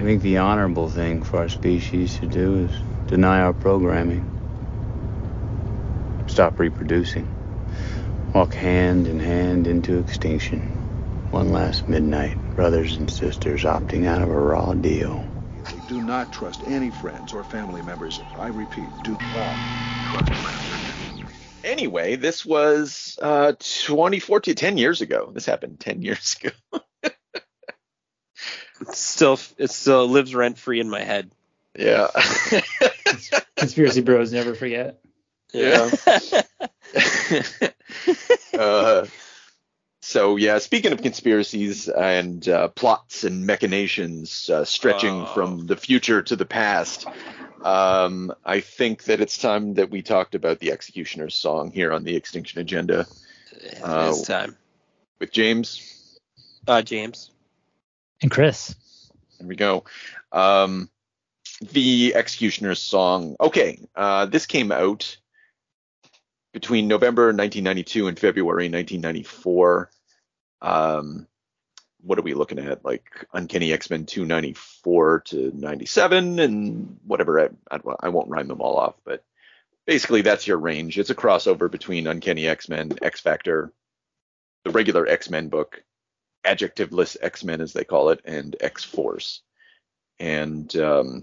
I think the honorable thing for our species to do is deny our programming. Stop reproducing. Walk hand in hand into extinction. One last midnight, brothers and sisters opting out of a raw deal. Do not trust any friends or family members. I repeat, do not trust friends. Anyway, this was 2014, 10 years ago. This happened 10 years ago. It still lives rent free in my head. Yeah. Conspiracy bros never forget. Yeah. So yeah, speaking of conspiracies and plots and machinations stretching from the future to the past, I think that it's time that we talked about the X-Cutioner's song here on the X-Tinction Agenda. It's time. With James. James. And Chris. There we go. The X-Cutioner's song. Okay, this came out between November 1992 and February 1994. What are we looking at? Like Uncanny X-Men 294 to 97 and whatever. I won't rhyme them all off, but basically that's your range. It's a crossover between Uncanny X-Men, X-Factor, the regular X-Men book, adjectiveless X-Men as they call it, and X-Force. And there's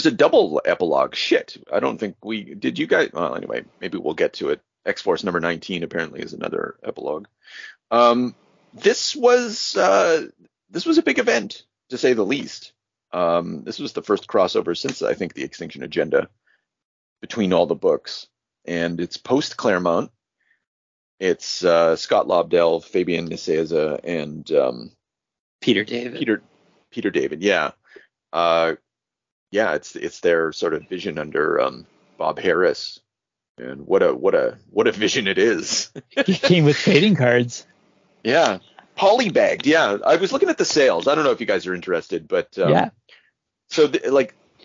a double epilogue. Shit, I don't think did. You guys? Well, anyway, maybe we'll get to it. X-Force number 19 apparently is another epilogue. This was a big event, to say the least. This was the first crossover since, I think, the X-Tinction Agenda between all the books. And it's post-Claremont. It's Scott Lobdell, Fabian Nicieza, and Peter David. Peter David, yeah. It's their sort of vision under Bob Harris. And what a vision it is. He came with trading cards. Yeah. Polybagged. Yeah. I was looking at the sales. I don't know if you guys are interested, but yeah. So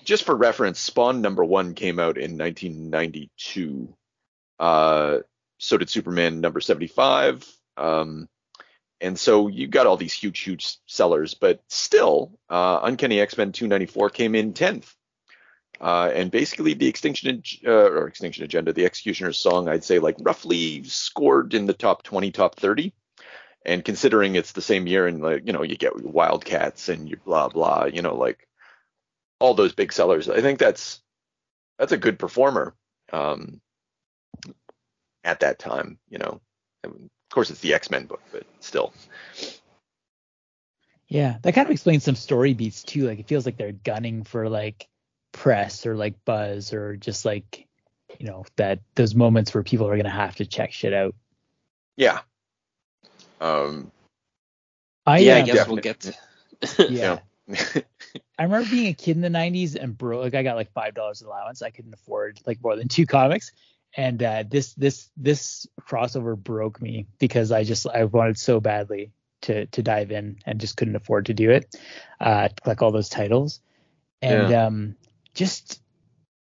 just for reference, Spawn number 1 came out in 1992. So did Superman number 75. And so you got all these huge sellers, but still, Uncanny X-Men 294 came in 10th. And basically the Extinction Agenda, the X-Cutioner's song, I'd say like roughly scored in the top 20, top 30. And considering it's the same year and you get Wildcats and you blah, blah, like all those big sellers, I think that's a good performer at that time, Of course, it's the X-Men book, but still. Yeah, that kind of explains some story beats too. Like it feels like they're gunning for like press or like buzz or just like that those moments where people are gonna have to check shit out. Yeah. I guess we'll get to. Yeah. I remember being a kid in the 90s and I got like $5 allowance. I couldn't afford like more than 2 comics. And this crossover broke me because I wanted so badly to dive in and just couldn't afford to do it, to collect all those titles. And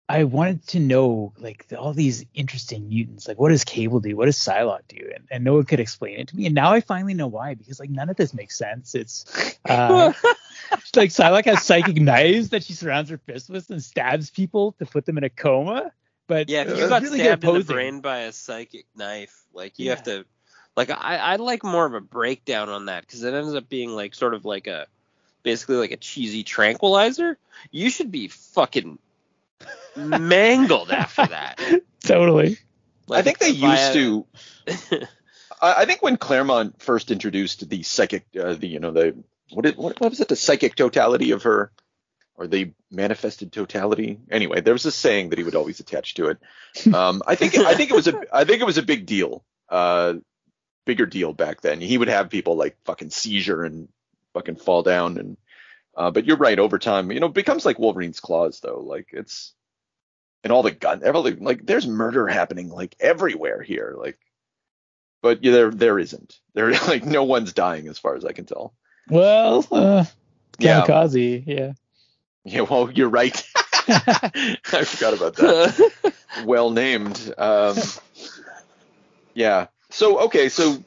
I wanted to know like all these interesting mutants. Like what does Cable do? What does Psylocke do? And no one could explain it to me. And now I finally know why, because like none of this makes sense. It's like Psylocke has psychic knives that she surrounds her fist with and stabs people to put them in a coma. But yeah, if you got really stabbed in the brain by a psychic knife, like you have to, like I'd like more of a breakdown on that, because it ends up being like sort of like basically like a cheesy tranquilizer. You should be fucking mangled after that. Totally. Like, I think they used to. I think when Claremont first introduced the psychic, what was it? The psychic totality of her. Or the manifested totality. Anyway, there was a saying that he would always attach to it. I think it was a big deal, bigger deal back then. He would have people like fucking seizure and fucking fall down, and but you're right. Over time, it becomes like Wolverine's claws, though. Like it's and all the gun, everything. Like there's murder happening like everywhere here. Like, but there isn't. There like no one's dying as far as I can tell. Well, kamikaze, yeah. Yeah, well, you're right. I forgot about that. Well named. Yeah. So, okay. So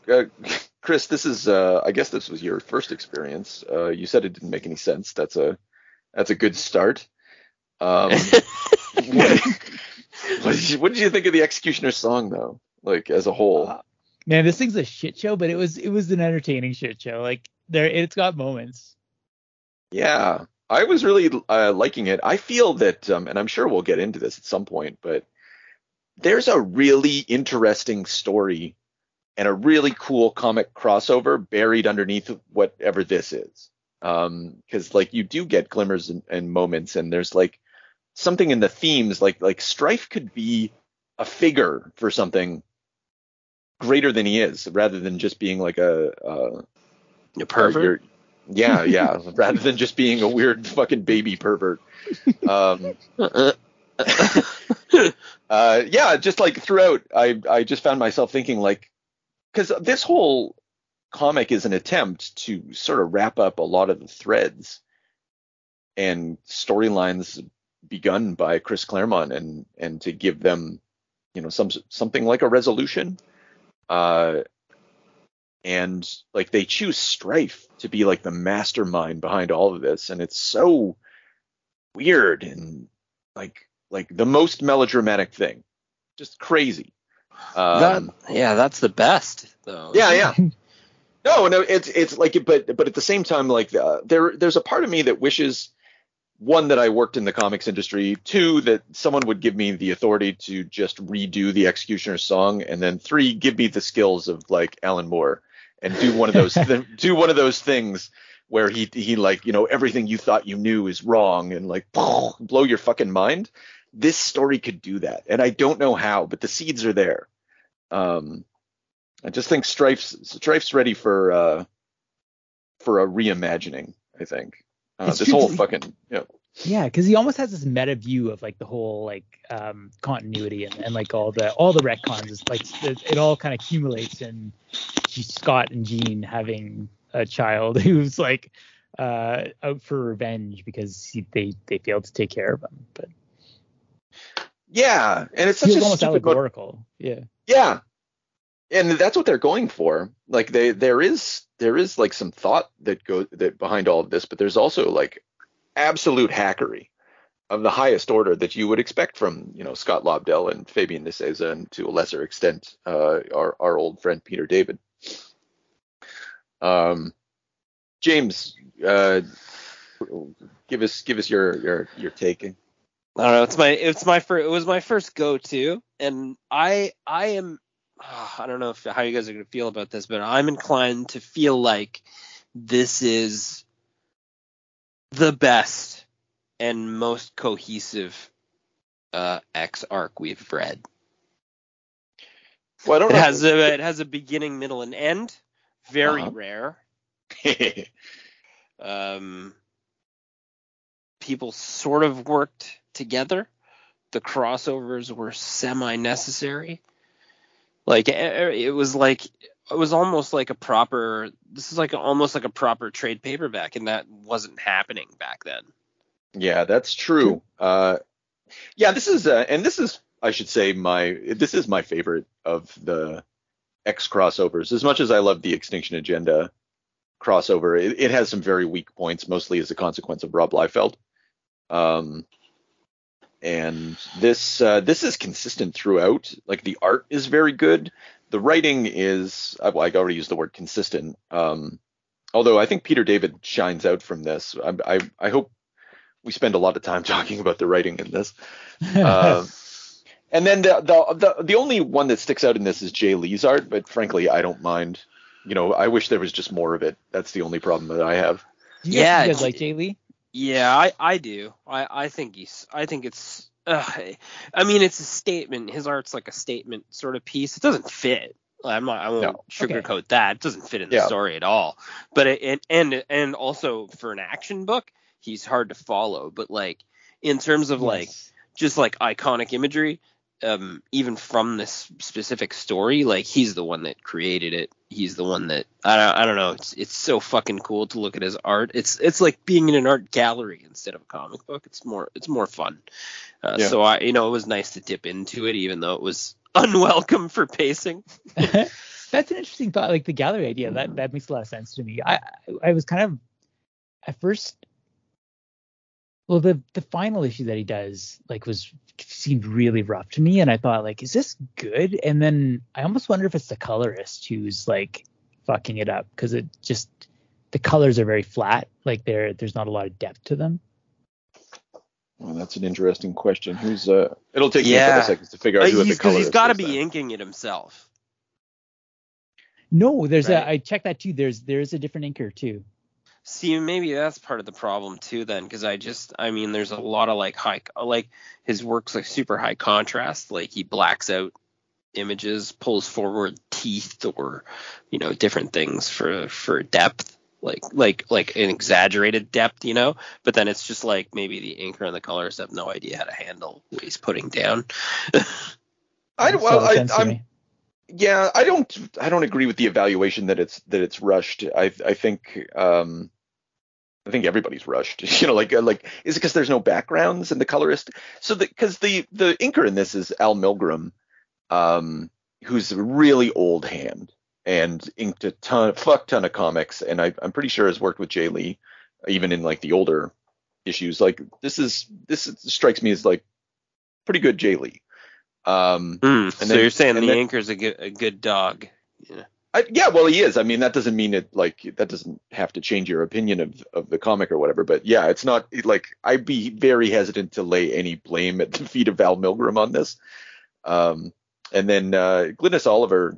Chris, this is I guess this was your first experience. You said it didn't make any sense. That's a good start. What did you think of the X-Cutioner song though? Like as a whole? Man, this thing's a shit show, but it was an entertaining shit show. Like it's got moments. Yeah, I was really liking it. I feel that, and I'm sure we'll get into this at some point, but there's a really interesting story and a really cool comic crossover buried underneath whatever this is. Because like you do get glimmers and moments, and there's like something in the themes, like Strife could be a figure for something greater than he is, rather than just being like a pervert. Yeah, rather than just being a weird fucking baby pervert. Yeah, just like throughout, I just found myself thinking like, because this whole comic is an attempt to sort of wrap up a lot of the threads and storylines begun by Chris Claremont and to give them, something like a resolution. And like they choose Strife to be like the mastermind behind all of this, and it's so weird and like the most melodramatic thing, just crazy. That's the best though. Yeah. No, it's like, but at the same time, like there's a part of me that wishes, one, that I worked in the comics industry, two, that someone would give me the authority to just redo the X-Cutioner song, and then three, give me the skills of like Alan Moore and do one of those things where he like, everything you thought you knew is wrong and like blow your fucking mind. This story could do that, and I don't know how, but the seeds are there. I just think Strife's ready for a reimagining, I think. This whole fucking, Yeah, because he almost has this meta view of like the whole like continuity and like all the retcons. It's like it all kind of accumulates in Scott and Jean having a child who's like out for revenge because they failed to take care of him. But yeah, and it's such a almost stupid allegorical. Yeah, and that's what they're going for. Like there is like some thought that behind all of this, but there's also like absolute hackery of the highest order that you would expect from Scott Lobdell and Fabian Nicieza, and to a lesser extent our old friend Peter David. James, give us your take. I don't know. It was my first go-to, and I am. I don't know how you guys are going to feel about this, but I'm inclined to feel like this is the best and most cohesive X arc we've read. Well, I don't know. It has a beginning, middle, and end. Very rare. People sort of worked together. The crossovers were semi-necessary. Like it was almost like a proper. This is like almost like a proper trade paperback, and that wasn't happening back then. Yeah, that's true. This is I should say this is my favorite of the X crossovers. As much as I love the X-Tinction Agenda crossover, it has some very weak points, mostly as a consequence of Rob Liefeld. And this is consistent throughout. Like the art is very good. The writing is, I already used the word consistent. Although I think Peter David shines out from this. I hope we spend a lot of time talking about the writing in this. And then the only one that sticks out in this is Jay Lee's art, but frankly, I don't mind. I wish there was just more of it. That's the only problem that I have. You guys like Jay Lee? Yeah, I do. I think it's it's a statement. His art's like a statement sort of piece. It doesn't fit. I won't sugarcoat that. It doesn't fit in the story at all. But and also for an action book, he's hard to follow. But like in terms of like just like iconic imagery, even from this specific story, like he's the one that created it. He's the one that I don't know. It's so fucking cool to look at his art. It's like being in an art gallery instead of a comic book. It's more fun. So it was nice to dip into it, even though it was unwelcome for pacing. That's an interesting thought. Like the gallery idea, that makes a lot of sense to me. I was kind of at first. Well, the final issue that he does seemed really rough to me, and I thought like, is this good? And then I almost wonder if it's the colorist who's like fucking it up, because it just the colors are very flat. Like there's not a lot of depth to them. Well, that's an interesting question. Who's it'll take me a couple seconds to figure out who the colorist is. Because he's got to be inking it himself. No, I checked that too. There's a different inker too. See, maybe that's part of the problem too then, because there's a lot of like his work's like super high contrast. Like he blacks out images, pulls forward teeth or, different things for depth, like an exaggerated depth, but then it's just like maybe the inker and the colorist have no idea how to handle what he's putting down. I don't agree with the evaluation that it's rushed. I think everybody's rushed. Is it because there's no backgrounds in the colorist? So because the inker in this is Al Milgrom, who's a really old hand and inked a ton of comics, and I'm pretty sure has worked with Jay Lee, even in like the older issues. Like this strikes me as like pretty good Jay Lee. So you're saying the inker's a good dog? Yeah. Well, he is. I mean, that doesn't mean it that doesn't have to change your opinion of the comic or whatever. But yeah, it's not like I'd be very hesitant to lay any blame at the feet of Val Milgrom on this. And then Glynis Oliver,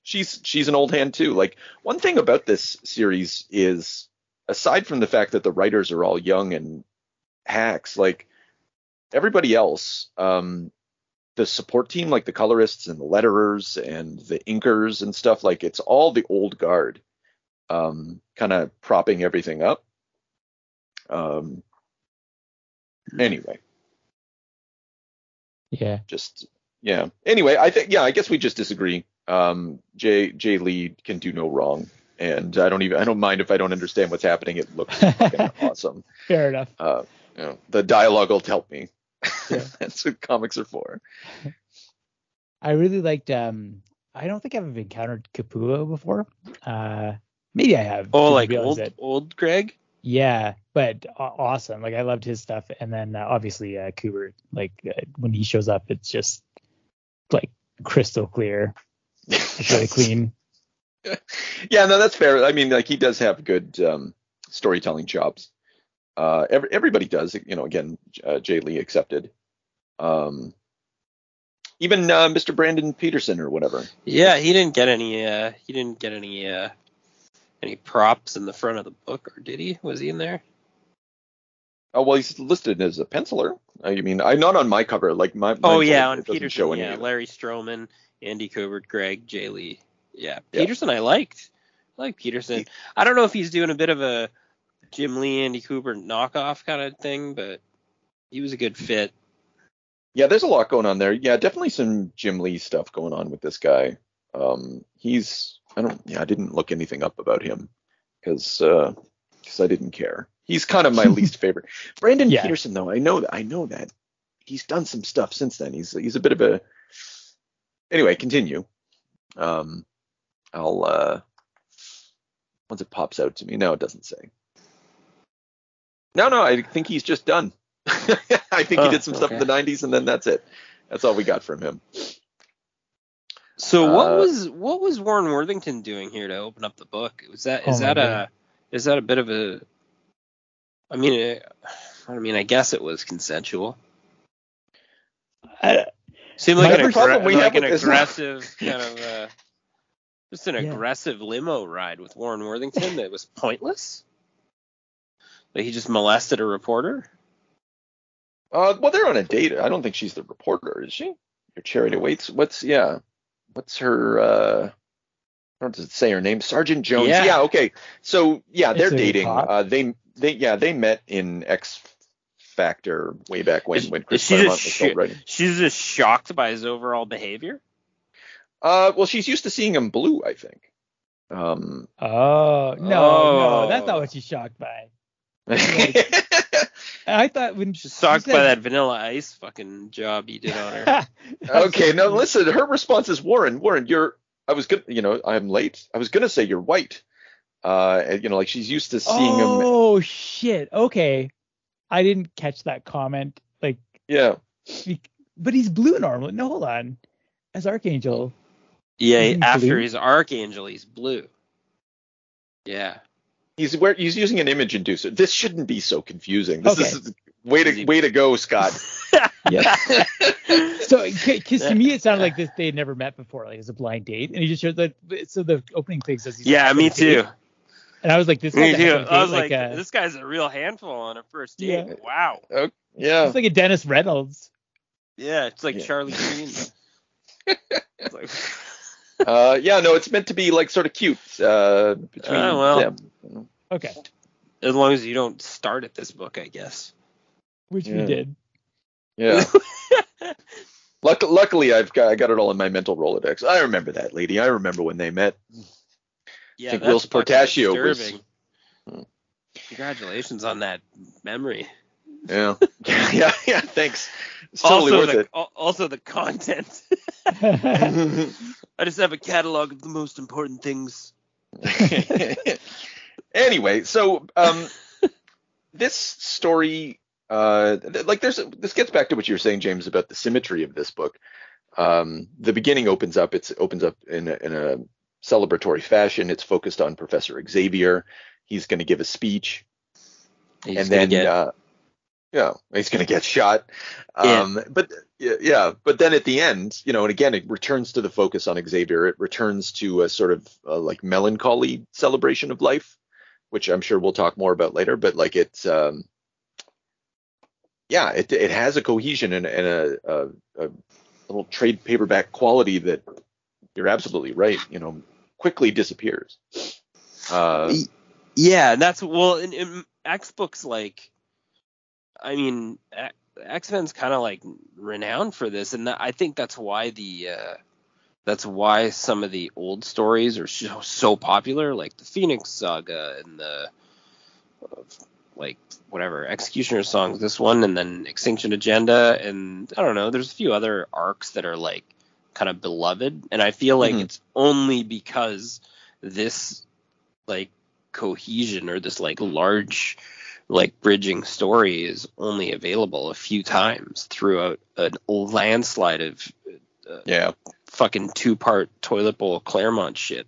she's an old hand too. Like one thing about this series is, aside from the fact that the writers are all young and hacks, like everybody else, the support team, like the colorists and the letterers and the inkers and stuff, like it's all the old guard, kind of propping everything up. Anyway. Yeah. Anyway, I guess we just disagree. Jay Lee can do no wrong, and I don't mind if I don't understand what's happening. It looks fucking awesome. Fair enough. The dialogue will help me. Yeah. That's what comics are for. I really liked. I don't think I've encountered Capullo before. Maybe I have. Oh, like old Greg. Yeah, but awesome. Like I loved his stuff, and then obviously Kubert. Like when he shows up, it's just like crystal clear. It's really clean. Yeah, no, that's fair. I mean, like he does have good storytelling chops. Everybody does, again, Jay Lee accepted. Even Mr. Brandon Peterson or whatever. Yeah, he didn't get any props in the front of the book, or did he? Was he in there? Oh, well, he's listed as a penciler. I mean, I'm not on my cover. Like my. On Peterson. Yeah, Larry Stroman, Andy Kubert, Greg, Jay Lee. Yeah, Peterson. I liked. I like Peterson. I don't know if he's doing a bit of a Jim Lee, Andy Kubert knockoff kind of thing, but he was a good fit. Yeah, there's a lot going on there. Yeah, definitely some Jim Lee stuff going on with this guy. I didn't look anything up about him because I didn't care. He's kind of my least favorite. Brandon Peterson, though, I know that he's done some stuff since then. He's a bit of a. Anyway, continue. I'll once it pops out to me. No, it doesn't say. No, I think he's just done. I think he did some stuff in the 90s, and then that's it. That's all we got from him. So what was Warren Worthington doing here to open up the book? Is that a bit of a? I mean, I guess it was consensual. Seemed like an aggressive kind of just an aggressive limo ride with Warren Worthington that was pointless. Like he just molested a reporter. Well, they're on a date. I don't think she's the reporter, is she? Your Charity Waits. What's her? I don't know, say her name. Sergeant Jones. Yeah. Okay. So they're dating. They met in X Factor way back when Chris Claremont was still writing. She's just shocked by his overall behavior. Well, she's used to seeing him blue, I think. No, that's not what she's shocked by. I thought when she's shocked by that Vanilla Ice fucking job you did on her. Okay, now listen. Her response is, Warren, you're I was good. I'm late. I was gonna say you're white. Like she's used to seeing him. Oh shit. Okay, I didn't catch that comment. Like, yeah, but he's blue normally. No, hold on. As Archangel. Yeah, after he's Archangel, he's blue. Yeah. He's using an image inducer. This shouldn't be so confusing. This is way to go, Scott. Yeah. So, because to me it sounded like they had never met before, like it's a blind date, and he just showed that. So the opening thing says he's me too. And I was like, this guy's I was like, this guy's a real handful on a first date. Yeah. Wow. Yeah. It's like a Dennis Reynolds. Yeah, it's like Charlie Sheen. It's like... no, it's meant to be like sort of cute between them. Okay. As long as you don't start at this book, I guess. Which we did. Yeah. Luckily, I got it all in my mental Rolodex. I remember that lady. I remember when they met. Yeah, I think Will's Portaccio was. Congratulations on that memory. Yeah. yeah. Thanks. It's totally worth it. Also the content. I just have a catalog of the most important things. Anyway, so this story, this gets back to what you were saying, James, about the symmetry of this book. The beginning opens up in a celebratory fashion. It's focused on Professor Xavier. He's going to give a speech, he's going to get shot. But then at the end, and again, it returns to the focus on Xavier. It returns to a sort of like melancholy celebration of life, which I'm sure we'll talk more about later. But like it's, it has a cohesion and a little trade paperback quality that you're absolutely right. Quickly disappears. That's in X books, like, I mean, X-Men's kind of like renowned for this, and I think that's why some of the old stories are so popular, like the Phoenix Saga and the X-Cutioner songs, this one, and then Extinction Agenda, and I don't know, there's a few other arcs that are like kind of beloved, and I feel like it's only because this like cohesion or this like large like bridging story is only available a few times throughout an old landslide of fucking 2-part toilet bowl Claremont shit.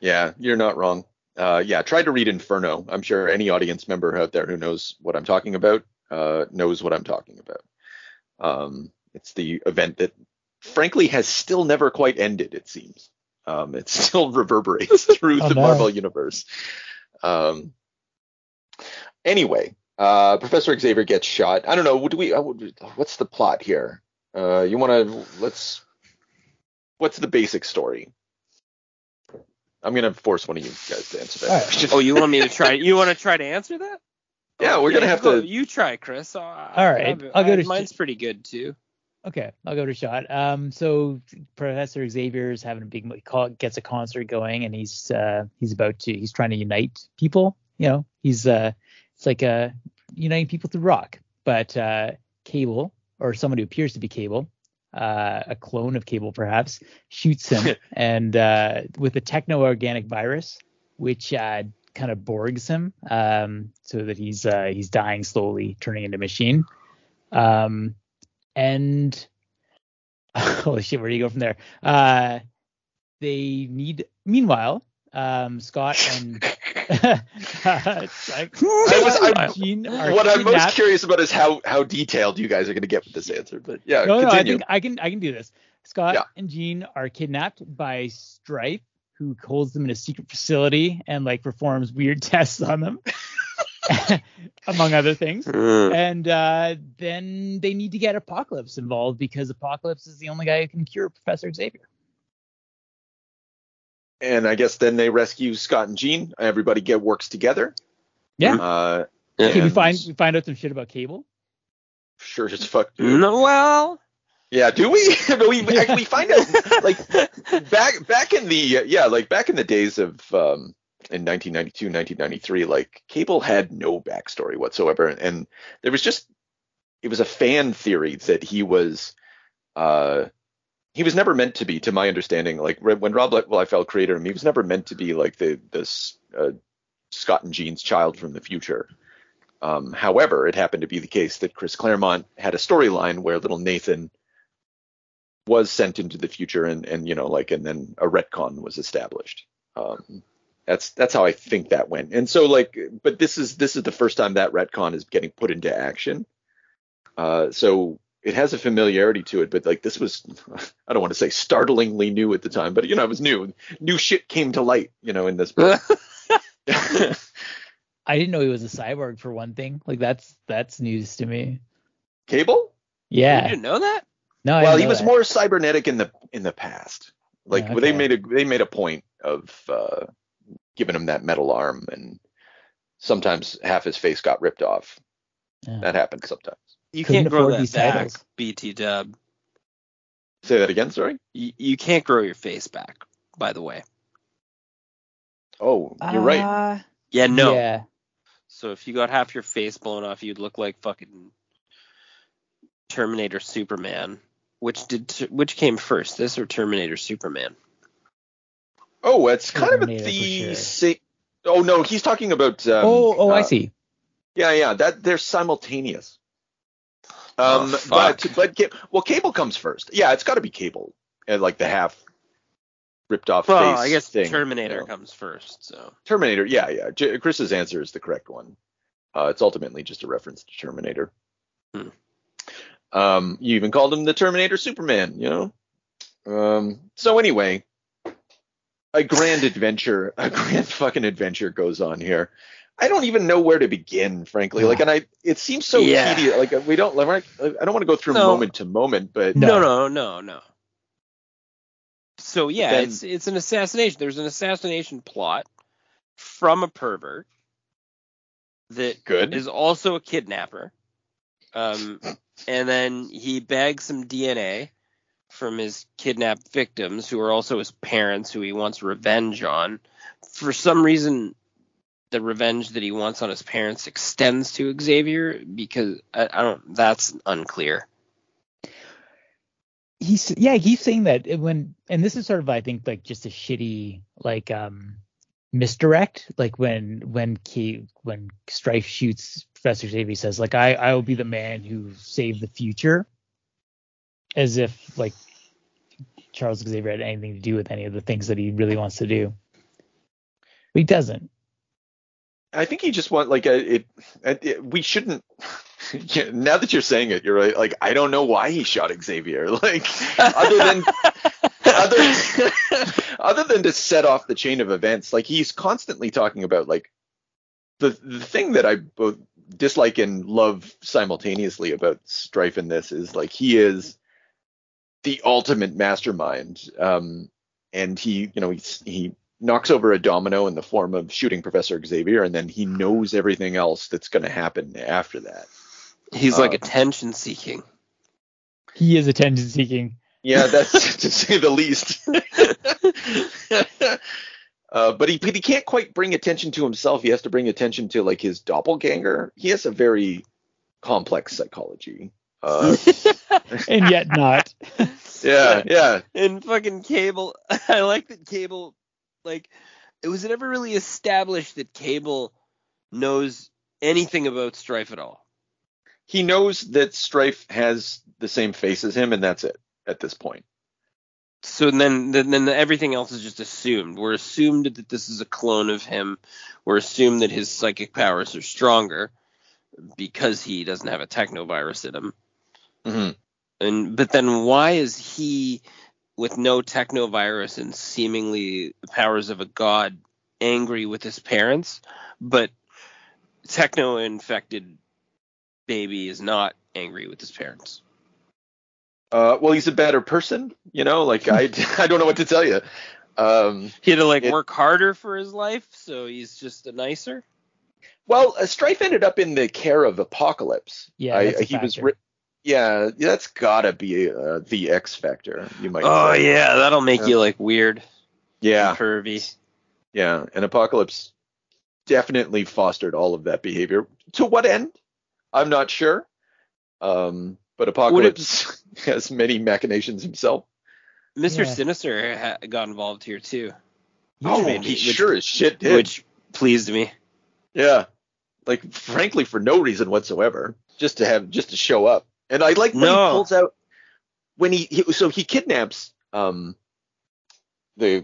Yeah, you're not wrong. Try to read Inferno. I'm sure any audience member out there who knows what I'm talking about knows what I'm talking about. It's the event that frankly has still never quite ended, it seems. It still reverberates through the Marvel universe. Anyway, Professor Xavier gets shot. I don't know. What's the plot here? What's the basic story? I'm gonna force one of you guys to answer that question. Oh, you want me to try? You want to try to answer that? Yeah, we're gonna have to. You try, Chris. All right, I'll go to. Mine's pretty good too. Okay, I'll go to shot. So Professor Xavier's having a big gets a concert going, and he's trying to unite people. It's like uniting people through rock. But Cable, or someone who appears to be Cable, a clone of Cable perhaps, shoots him, and with a techno-organic virus, which kind of Borgs him, so that he's dying slowly, turning into a machine. And holy shit, where do you go from there? Meanwhile, Scott and what I'm most curious about is how detailed you guys are going to get with this answer. But yeah, continue. No, I can do this. Scott and Jean are kidnapped by Strife, who holds them in a secret facility and like performs weird tests on them. Among other things. And then they need to get Apocalypse involved because Apocalypse is the only guy who can cure Professor Xavier. And I guess then they rescue Scott and Jean. Everybody works together. Yeah. We find out some shit about Cable. Sure as fuck. No, well. Yeah, do we? we find out like back in the days of in 1992, 1993, like Cable had no backstory whatsoever, and there was it was a fan theory that he was he was never meant to be, to my understanding. Like when Rob Liefeld created him, he was never meant to be like this Scott and Jean's child from the future. However, it happened to be the case that Chris Claremont had a storyline where little Nathan was sent into the future, and then a retcon was established. That's how I think that went. And so but this is the first time that retcon is getting put into action. So it has a familiarity to it, but this was, I don't want to say startlingly new at the time, but it was new. New shit came to light, in this book. I didn't know he was a cyborg, for one thing. That's news to me. Cable? Yeah. You didn't know that? No. Well, he was more cybernetic in the past. Okay. They made a point of giving him that metal arm, and sometimes half his face got ripped off. Yeah. That happens sometimes. You can't grow that back, BT Dub. Say that again, sorry? You can't grow your face back, by the way. Oh, you're right. Yeah, no. Yeah. So if you got half your face blown off, you'd look like fucking Terminator Superman. Which came first, this or Terminator Superman? Oh, it's kind of the same. Oh no, he's talking about. I see. Yeah, that they're simultaneous. But Cable comes first. Yeah, it's got to be Cable, like the half ripped off face. Well, I guess thing, Terminator comes first. So Terminator, yeah. Chris's answer is the correct one. It's ultimately just a reference to Terminator. You even called him the Terminator Superman, So anyway, a grand fucking adventure goes on here. I don't even know where to begin, frankly. It seems so tedious. I don't want to go through moment to moment, but no. So yeah, it's an assassination. There's an assassination plot from a pervert that is also a kidnapper. And then he bags some DNA from his kidnapped victims, who are also his parents, who he wants revenge on. For some reason, the revenge that he wants on his parents extends to Xavier, because that's unclear. He's saying that and this is sort of, I think, just a shitty misdirect. When Strife shoots Professor Xavier, says I will be the man who saved the future, as if Charles Xavier had anything to do with any of the things that he really wants to do. But he doesn't. I think he just wants we shouldn't. Now that you're saying it, you're right. I don't know why he shot Xavier. Other than to set off the chain of events, he's constantly talking about the thing that I both dislike and love simultaneously about Strife in this is he is the ultimate mastermind. And he knocks over a domino in the form of shooting Professor Xavier, and then he knows everything else that's going to happen after that. He's attention seeking. He is attention seeking. Yeah, that's to say the least. But he can't quite bring attention to himself. He has to bring attention to his doppelganger. He has a very complex psychology. And yet not. Yeah. And fucking Cable, I like that Cable, was it ever really established that Cable knows anything about Strife at all? He knows that Strife has the same face as him, and that's it at this point. So then everything else is just assumed. We're assumed that this is a clone of him. We're assumed that his psychic powers are stronger because he doesn't have a technovirus in him. Mm-hmm. But then why is he, with no technovirus and seemingly the powers of a god, angry with his parents, but techno-infected baby is not angry with his parents? Well, he's a better person, I don't know what to tell you. He had to work harder for his life, so he's just a nicer. Well, Strife ended up in the care of Apocalypse. Yeah, that's gotta be the X factor. You might. Oh say. Yeah, that'll make you weird. Yeah, and pervy. Yeah, and Apocalypse definitely fostered all of that behavior. To what end? I'm not sure. But Apocalypse has many machinations himself. Mr. Sinister got involved here too. He sure as shit did. Which pleased me. Yeah. Like, frankly, for no reason whatsoever, just to show up. And I like when he pulls out, when he kidnaps the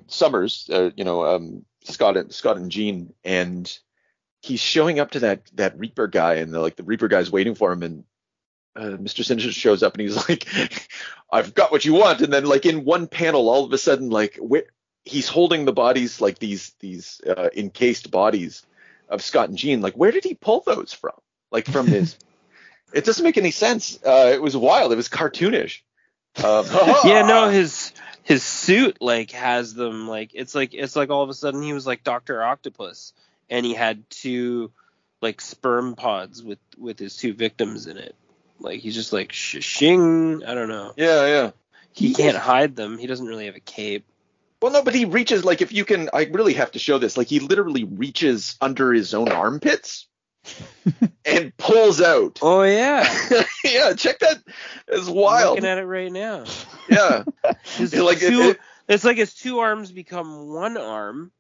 Summers, Scott and Jean, and he's showing up to that Reaper guy, and the Reaper guy's waiting for him, and Mr. Sinister shows up, and he's like, "I've got what you want," and then like in one panel, all of a sudden, like he's holding the bodies, like these encased bodies of Scott and Jean. Like, where did he pull those from? Like, from his? It doesn't make any sense. It was wild. It was cartoonish. His suit like has them, like it's like all of a sudden he was like Dr. Octopus, and he had two like sperm pods with his two victims in it. Like, he's just like shing. I don't know. Yeah. He can't hide them. He doesn't really have a cape. Well, no, but he reaches, like, if you can, I really have to show this. Like, he literally reaches under his own armpits and pulls out. Oh, yeah. Yeah, check that. It's wild. I'm looking at it right now. Yeah. It's like his two arms become one arm,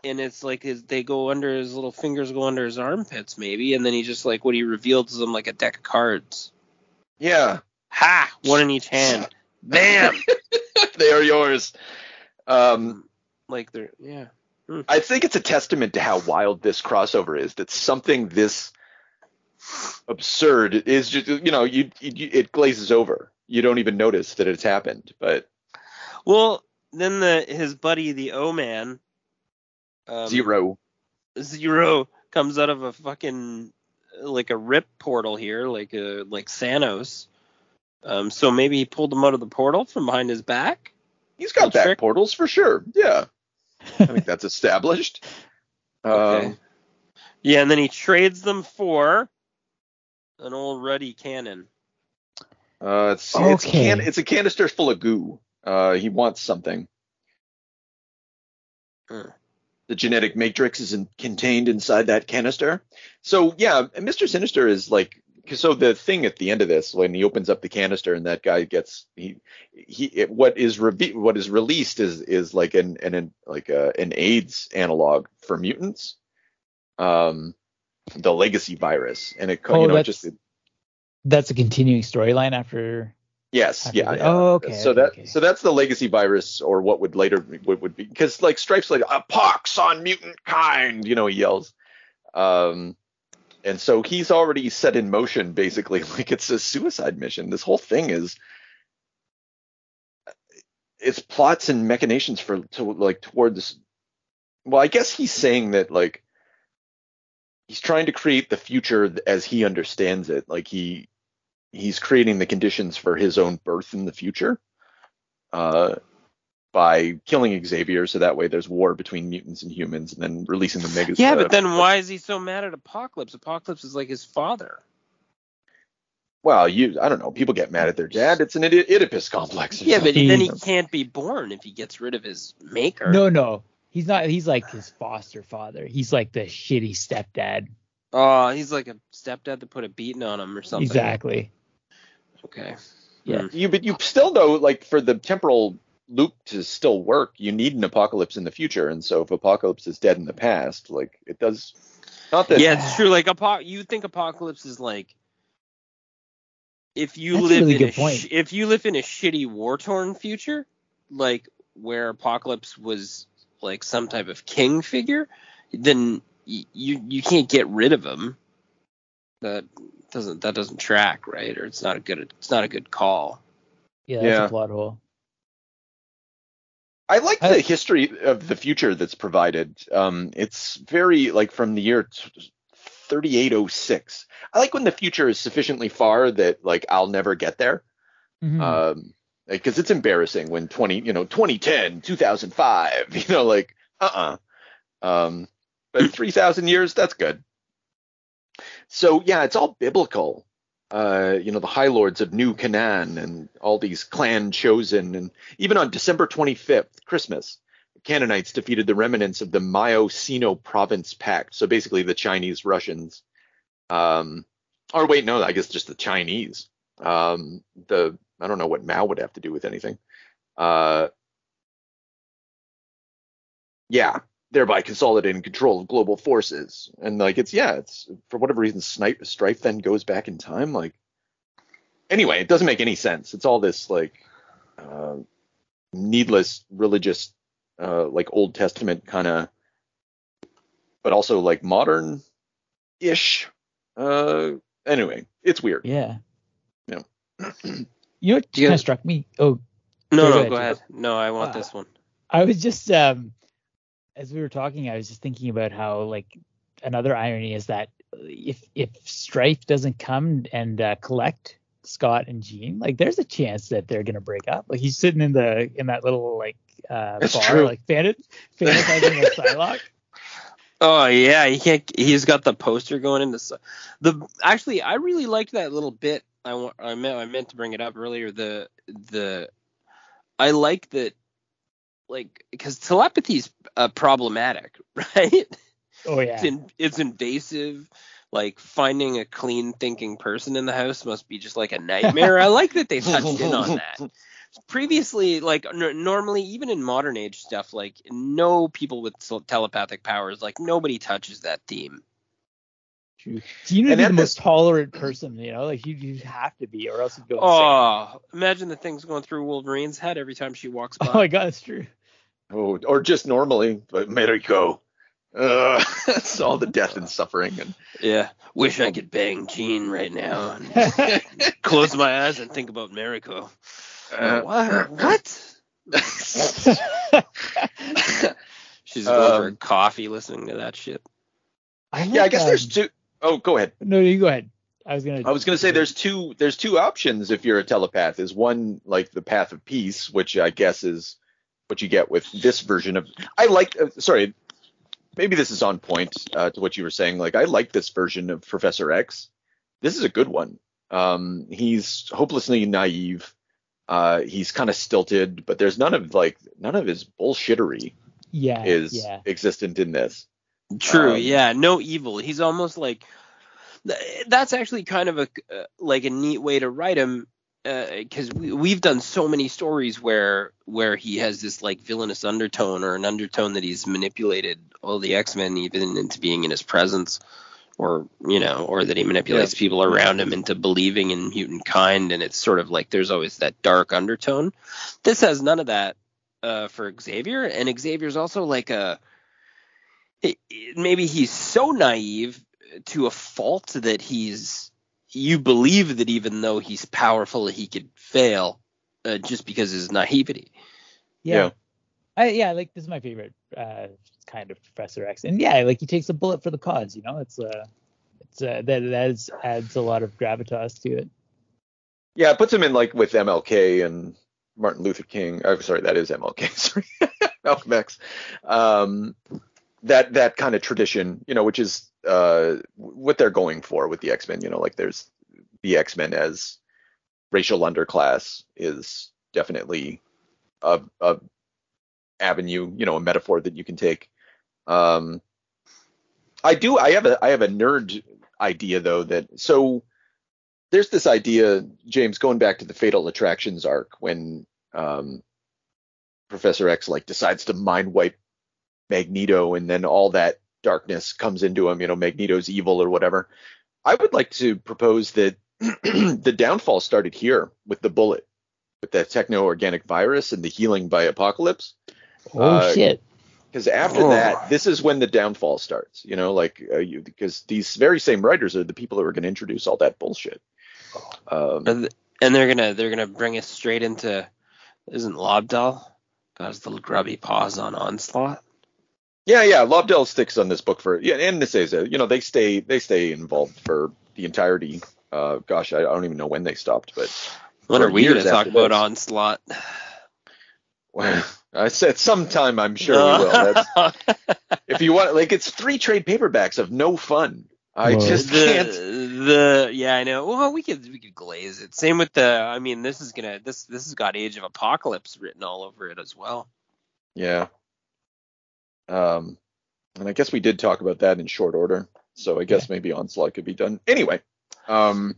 and it's like they go under his little fingers, go under his armpits, maybe, and then he just, like, what he revealed to them, like a deck of cards. Yeah. Ha! One in each hand. Bam! They are yours. Like they're, yeah. I think it's a testament to how wild this crossover is, that something this absurd is just, it glazes over. You don't even notice that it's happened. But then his buddy, the O-Man, Zero comes out of a fucking, like, a rip portal here, like Thanos. So maybe he pulled him out of the portal from behind his back. He's got back portals for sure. Yeah. I think that's established. Okay. Yeah, and then he trades them for an old ruddy cannon. It's a canister full of goo. He wants something. The genetic matrix is contained inside that canister. So, yeah, Mr. Sinister is like, so the thing at the end of this, when he opens up the canister and that guy gets what is released is like an AIDS analog for mutants, the legacy virus, and that's a continuing storyline after. Yes, yeah. Oh, okay. So that's the legacy virus, or what would later would be, because like Stripe's like, a pox on mutant kind, he yells. And so he's already set in motion, basically, like it's a suicide mission. This whole thing it's plots and machinations toward this. Well, I guess he's saying that, like, he's trying to create the future as he understands it. Like he's creating the conditions for his own birth in the future, by killing Xavier, so that way there's war between mutants and humans, and then releasing the Megazord. Yeah, but then why is he so mad at Apocalypse? Apocalypse is like his father. Well, I don't know. People get mad at their dad. It's an Oedipus complex. Yeah, but then he can't be born if he gets rid of his maker. No. He's not. He's like his foster father. He's like the shitty stepdad. Oh, he's like a stepdad that put a beating on him or something. Exactly. Okay. Yeah. But you still know, like, for the temporal loop to still work, you need an Apocalypse in the future, and so if Apocalypse is dead in the past, like, it does not that. Yeah, it's true. Like, you think Apocalypse is like, if you live in a shitty war-torn future, like where Apocalypse was like some type of king figure, then you can't get rid of him. That doesn't track, right? Or it's not a good call. Yeah, that's a plot hole. I like the history of the future that's provided. It's very, like, from the year 3806. I like when the future is sufficiently far that, like, I'll never get there. Mm-hmm. Because it's embarrassing when 2010, 2005, like, but 3,000 years, that's good. So, yeah, it's all biblical. The High Lords of New Canaan and all these clan chosen. And even on December 25th, Christmas, the Canaanites defeated the remnants of the Myo-Sino Province Pact. So basically the Chinese, Russians, I guess just the Chinese. I don't know what Mao would have to do with anything. yeah, thereby consolidating control of global forces. And like it's for whatever reason, Strife then goes back in time. Like anyway, it doesn't make any sense. It's all this like needless religious like Old Testament kind of, but also like modern ish. Anyway, it's weird. Yeah. Yeah. You know what kind of struck me? Oh, go ahead. No, I want this one. I was just as we were talking, I was just thinking about how like another irony is that if Strife doesn't come and collect Scott and Jean, like there's a chance that they're gonna break up. Like he's sitting in that little like bar, true. like fantasizing with Psylocke. Oh yeah, he's got the poster going into Actually, I really liked that little bit. I meant to bring it up earlier. I like that, like, because telepathy's problematic, right? Oh yeah, it's invasive. Like finding a clean thinking person in the house must be just like a nightmare. I like that they touched in on that. Previously, like normally, even in modern age stuff, like no people with telepathic powers, like nobody touches that theme. True. So you need to be the most tolerant person, you know, like you have to be, or else you go insane. Oh, imagine the things going through Wolverine's head every time she walks by. Oh my God, that's true. Oh, or just normally, but Mariko. It's all the death and suffering. And yeah, wish I could bang Jean right now and close my eyes and think about Mariko. What? She's over coffee listening to that shit. I guess there's two. Oh, go ahead. No, you go ahead. I was gonna say there's two options if you're a telepath. Is one like the path of peace, which I guess is what you get with this version of. I like. Sorry, maybe this is on point to what you were saying. Like I like this version of Professor X. This is a good one. He's hopelessly naive. He's kind of stilted, but there's none of his bullshittery is existent in this. True. Yeah. No evil. He's almost like that's actually kind of a neat way to write him. Because we've done so many stories where he has this like villainous undertone or an undertone that he's manipulated all the X-Men even into being in his presence, or that he manipulates people around him into believing in mutant kind, and it's sort of like there's always that dark undertone. This has none of that for Xavier, and Xavier's also like maybe he's so naive to a fault that you believe that even though he's powerful, he could fail just because of his naivety. Yeah. Like this is my favorite kind of Professor X, and like he takes a bullet for the cause. You know, that adds a lot of gravitas to it. Yeah, it puts him in like with MLK and Martin Luther King. I'm sorry, that is MLK. Sorry, Malcolm X. That kind of tradition, which is what they're going for with the X-Men. Like there's the X-Men as racial underclass is definitely a avenue, a metaphor that you can take. I have a nerd idea though so there's this idea, James, going back to the Fatal Attractions arc when Professor X like decides to mind wipe Magneto, and then all that darkness comes into him, Magneto's evil or whatever. I would like to propose that the downfall started here with the bullet, with the techno-organic virus and the healing by Apocalypse. Shit. Because after that, this is when the downfall starts, because these very same writers are the people who are going to introduce all that bullshit. And they're gonna bring us straight into, isn't Lobdell got his little grubby paws on Onslaught? Yeah, Lobdell sticks on this book and this is they stay involved for the entirety. I don't even know when they stopped, but when are we going to talk about Onslaught? Well, I said sometime. I'm sure we will. If you want, like, it's 3 trade paperbacks of no fun. I just can't. I know. Well, we could glaze it. Same with this has got Age of Apocalypse written all over it as well. Yeah. And I guess we did talk about that in short order, so I guess maybe Onslaught could be done. Anyway, little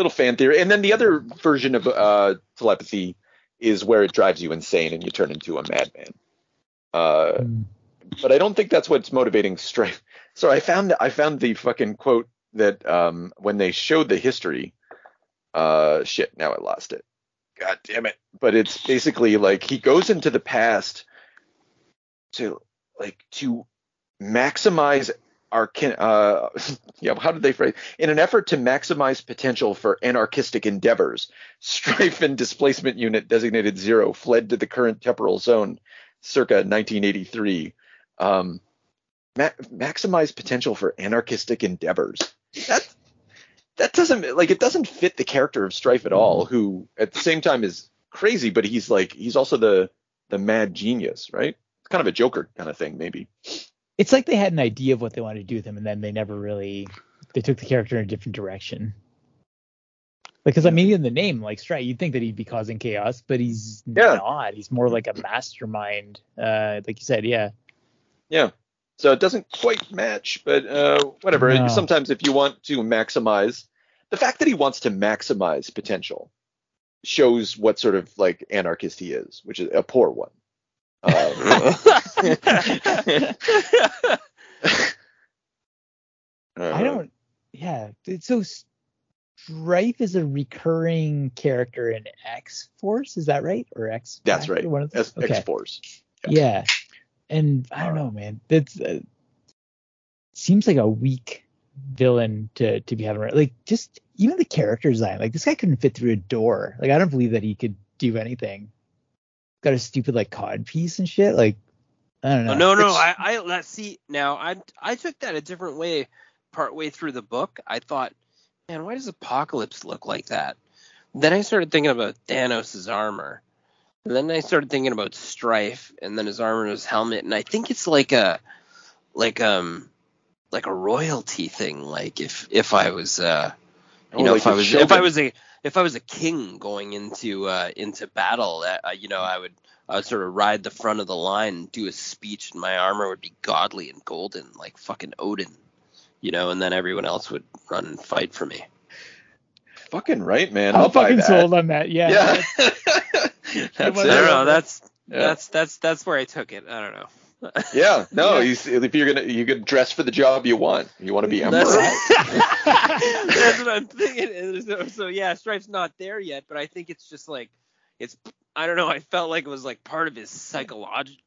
fan theory. And then the other version of telepathy is where it drives you insane and you turn into a madman. But I don't think that's what's motivating Strife. So I found the fucking quote that when they showed the history. Shit, now I lost it. God damn it. But it's basically like he goes into the past to maximize how did they phrase? In an effort to maximize potential for anarchistic endeavors, Strife and Displacement Unit Designated 0 fled to the current temporal zone circa 1983. Maximize potential for anarchistic endeavors. That doesn't it doesn't fit the character of Strife at all, who at the same time is crazy, but he's also the mad genius, right? It's kind of a Joker kind of thing, maybe. It's like they had an idea of what they wanted to do with him, and then they took the character in a different direction. Because I mean, in the name, like Strife, you'd think that he'd be causing chaos, but he's not. He's more like a mastermind, like you said, yeah. Yeah. So it doesn't quite match, but whatever. No. Sometimes if you want to maximize, the fact that he wants to maximize potential shows what sort of like anarchist he is, which is a poor one. So Strife is a recurring character in X-Force, is that right? Or X? That's right. X-Force. Yeah. And I don't know, man. That's seems like a weak villain to be having. Like, just even the character design. Like, this guy couldn't fit through a door. Like, I don't believe that he could do anything. Got a stupid like cod piece and shit. Like, I don't know. No. Let's see. Now, I took that a different way. Partway through the book, I thought, man, why does Apocalypse look like that? Then I started thinking about Thanos' armor. And then I started thinking about Strife, and then his armor and his helmet, and I think it's like a royalty thing. Like if I was if I was a king going into battle, I would sort of ride the front of the line and do a speech, and my armor would be godly and golden, like fucking Odin, and then everyone else would run and fight for me. Fucking right, man. I'm fucking sold on that. Yeah. I don't know. That's where I took it. I don't know. Yeah. No. If you could dress for the job you want. You want to be emperor. That's what I'm thinking. So yeah, Strife's not there yet, but I think it's just like I don't know. I felt like it was like part of his psychology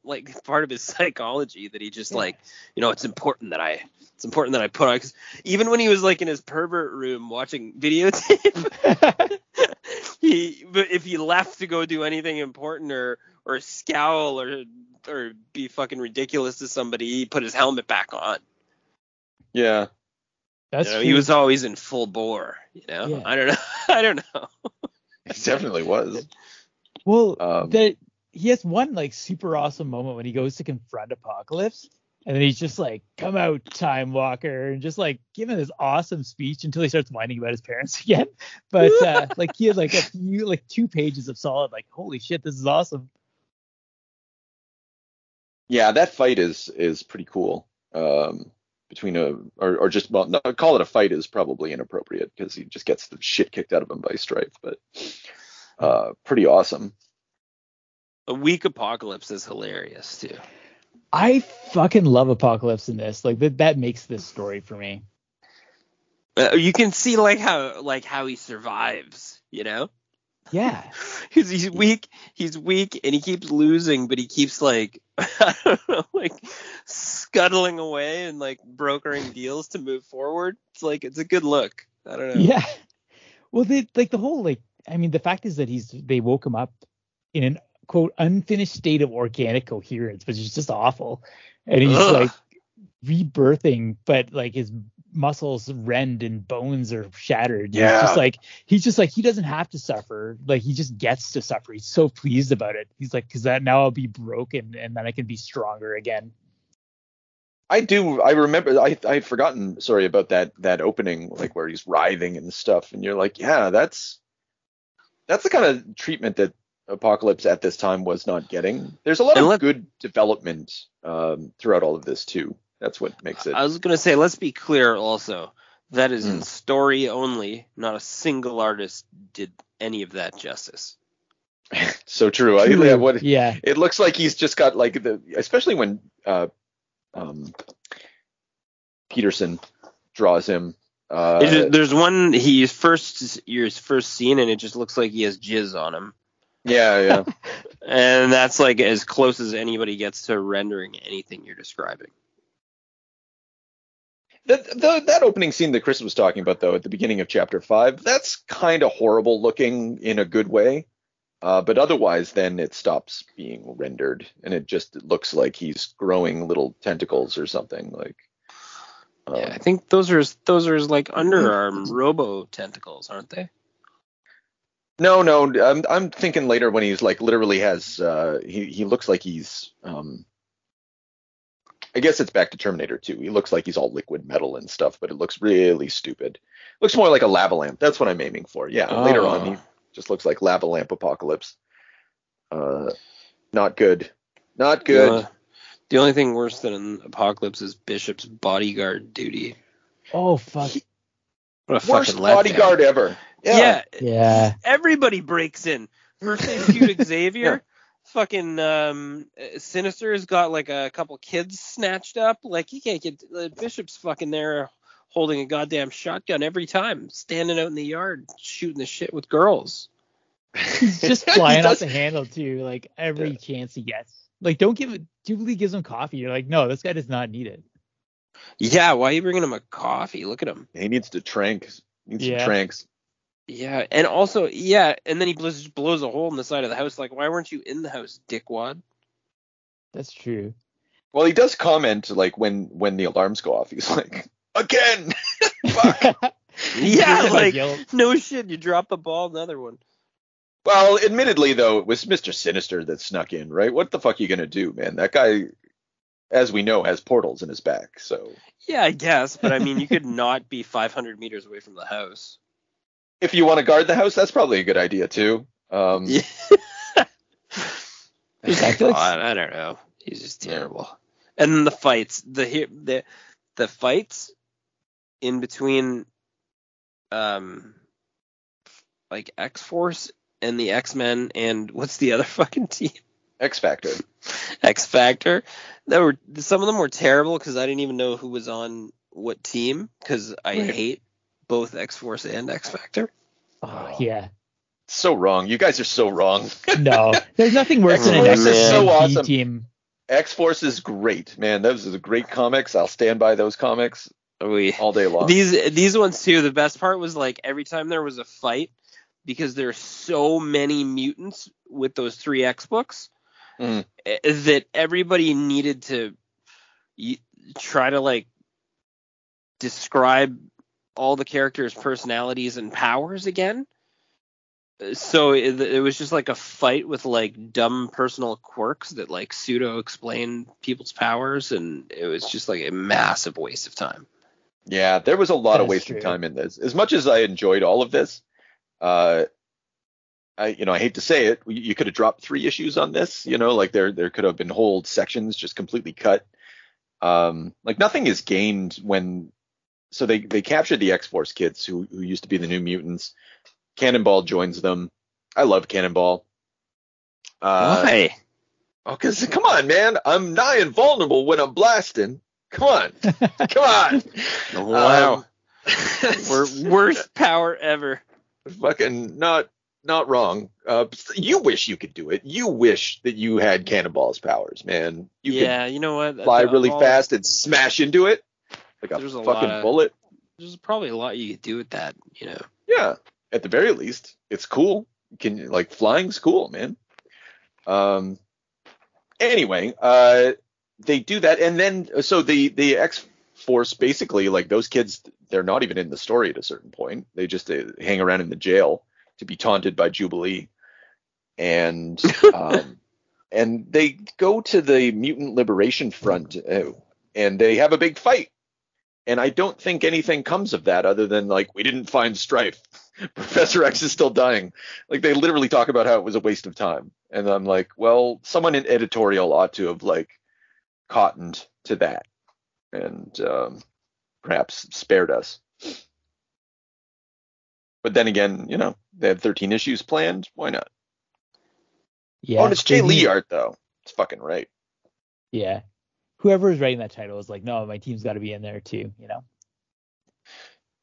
that he just it's important that I put on, because even when he was like in his pervert room watching videotape, if he left to go do anything important or scowl or be fucking ridiculous to somebody, he put his helmet back on. Yeah, that's true. He was always in full bore. Yeah. I don't know. He definitely was. Well, he has one like super awesome moment when he goes to confront Apocalypse, and then he's just like, "Come out, Time Walker," and just like giving this awesome speech until he starts whining about his parents again. But he had like a few 2 pages of solid like, "Holy shit, this is awesome." Yeah, that fight is pretty cool. Between call it a fight is probably inappropriate because he just gets the shit kicked out of him by Strife, but pretty awesome. A weak Apocalypse is hilarious too. I fucking love Apocalypse in this. Like that makes this story for me. You can see how he survives, Yeah. He's weak, and he keeps losing, but he keeps I don't know, scuttling away and brokering deals to move forward. It's a good look. I don't know. Yeah. Well, the whole the fact is that they woke him up in an quote unfinished state of organic coherence, which is just awful, and he's rebirthing, but his muscles rend and bones are shattered. Yeah. He's just he doesn't have to suffer. He just gets to suffer. He's so pleased about it. He's because that now I'll be broken and then I can be stronger again. I remember. I'd forgotten. Sorry about that opening, where he's writhing and stuff, and you're like, yeah, that's the kind of treatment that Apocalypse at this time was not getting. There's a lot of good development throughout all of this too. That's what makes it. I was gonna say, let's be clear also. That is in story only. Not a single artist did any of that justice. So true. Yeah. It looks like he's just got like especially when Peterson draws him. There's one your first scene, and it just looks like he has jizz on him. Yeah. And that's like as close as anybody gets to rendering anything you're describing. That opening scene that Chris was talking about, though, at the beginning of chapter 5, that's kind of horrible looking in a good way. But otherwise, then it stops being rendered, and it just looks like he's growing little tentacles or something. Like, yeah, I think those are like underarm robo tentacles, aren't they? No, I'm thinking later when he's like literally has he looks like he's I guess it's back to Terminator 2. He looks like he's all liquid metal and stuff, but it looks really stupid. Looks more like a lava lamp. That's what I'm aiming for. Yeah, later on he just looks like lava lamp apocalypse. Not good. Not good. The only thing worse than an apocalypse is Bishop's bodyguard duty. Oh fuck. What a worst bodyguard ever. Yeah. Everybody breaks in. First they shoot Xavier. Yeah. Fucking Sinister's got like a couple kids snatched up. Like he can't get Bishop's fucking there holding a goddamn shotgun every time, standing out in the yard shooting the shit with girls. He's just flying off the handle too, like every chance he gets. Like don't give it. Jubilee gives him coffee. You're like, no, this guy does not need it. Yeah, why are you bringing him a coffee? Look at him. He needs to trank. Some tranks. Yeah, and also, and then he blows a hole in the side of the house. Like, why weren't you in the house, dickwad? That's true. Well, he does comment, like, when the alarms go off, he's like, again! Fuck! Yeah, like, no shit, you drop the ball, another one. Well, admittedly, though, it was Mr. Sinister that snuck in, right? What the fuck are you gonna do, man? That guy, as we know, has portals in his back, so... Yeah, I guess, but I mean, you could not be 500 meters away from the house. If you want to guard the house, that's probably a good idea too. Yeah. I don't know. He's just terrible. And then the fights, the fights in between, like X-Force and the X-Men and what's the other fucking team? X-Factor. X-Factor. Some of them were terrible because I didn't even know who was on what team because I hate both X-Force and X-Factor. Oh, yeah. So wrong. You guys are so wrong. No. There's nothing worse than an X-Force team. X-Force is great, man. Those are the great comics. I'll stand by those comics all day long. These ones, too, the best part was, like, every time there was a fight, because there's so many mutants with those 3 X books, that everybody needed to try to, like, describe all the characters' personalities and powers again. So it was just like a fight with like dumb personal quirks that like pseudo explain people's powers, and it was just like a massive waste of time. Yeah, there was a lot of wasted time in this. As much as I enjoyed all of this, I hate to say it, you could have dropped 3 issues on this. Like there could have been whole sections just completely cut. Like nothing is gained when. So they captured the X-Force kids who used to be the New Mutants. Cannonball joins them. I love Cannonball. Why? Oh, because come on, man. I'm nigh invulnerable when I'm blasting. Come on. Come on. Wow. Worst power ever. Fucking not wrong. You wish you could do it. You wish that you had Cannonball's powers, man. You know what? Fly really fast and smash into it. Like a fucking bullet. There's probably a lot you could do with that, Yeah, at the very least, it's cool. Flying's cool, man. Anyway, they do that, and then so the X-Force basically, like those kids, they're not even in the story at a certain point. They just hang around in the jail to be taunted by Jubilee, and and they go to the Mutant Liberation Front, and they have a big fight. And I don't think anything comes of that other than, like, we didn't find Strife. Professor X is still dying. Like, they literally talk about how it was a waste of time. And I'm like, well, someone in editorial ought to have, like, cottoned to that. And perhaps spared us. But then again, they had 13 issues planned. Why not? Yeah. Oh, and it's Jay Lee art though. It's fucking right. Yeah. Whoever is writing that title is like, no, my team's got to be in there too, you know?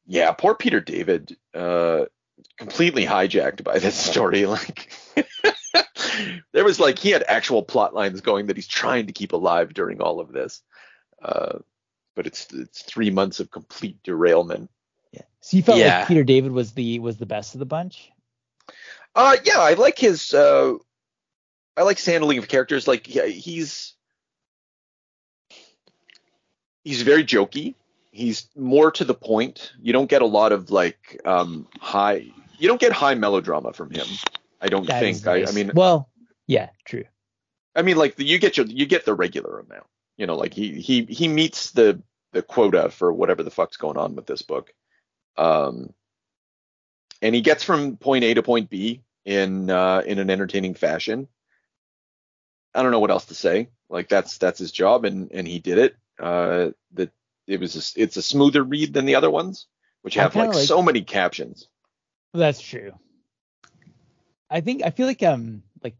Yeah, poor Peter David, completely hijacked by this story. Like, there was like, he had actual plot lines going that he's trying to keep alive during all of this. But it's 3 months of complete derailment. Yeah. So you felt like Peter David was the best of the bunch? Yeah, I like his handling of characters. Like, he's very jokey. He's more to the point. You don't get a lot of like you don't get high melodrama from him. I don't think. Nice. I mean, well, yeah, true. I mean, like you get the regular amount. You know, like he meets the quota for whatever the fuck's going on with this book. And he gets from point A to point B in an entertaining fashion. I don't know what else to say. Like that's his job, and he did it. It's a smoother read than the other ones, which have like so many captions. That's true. I feel like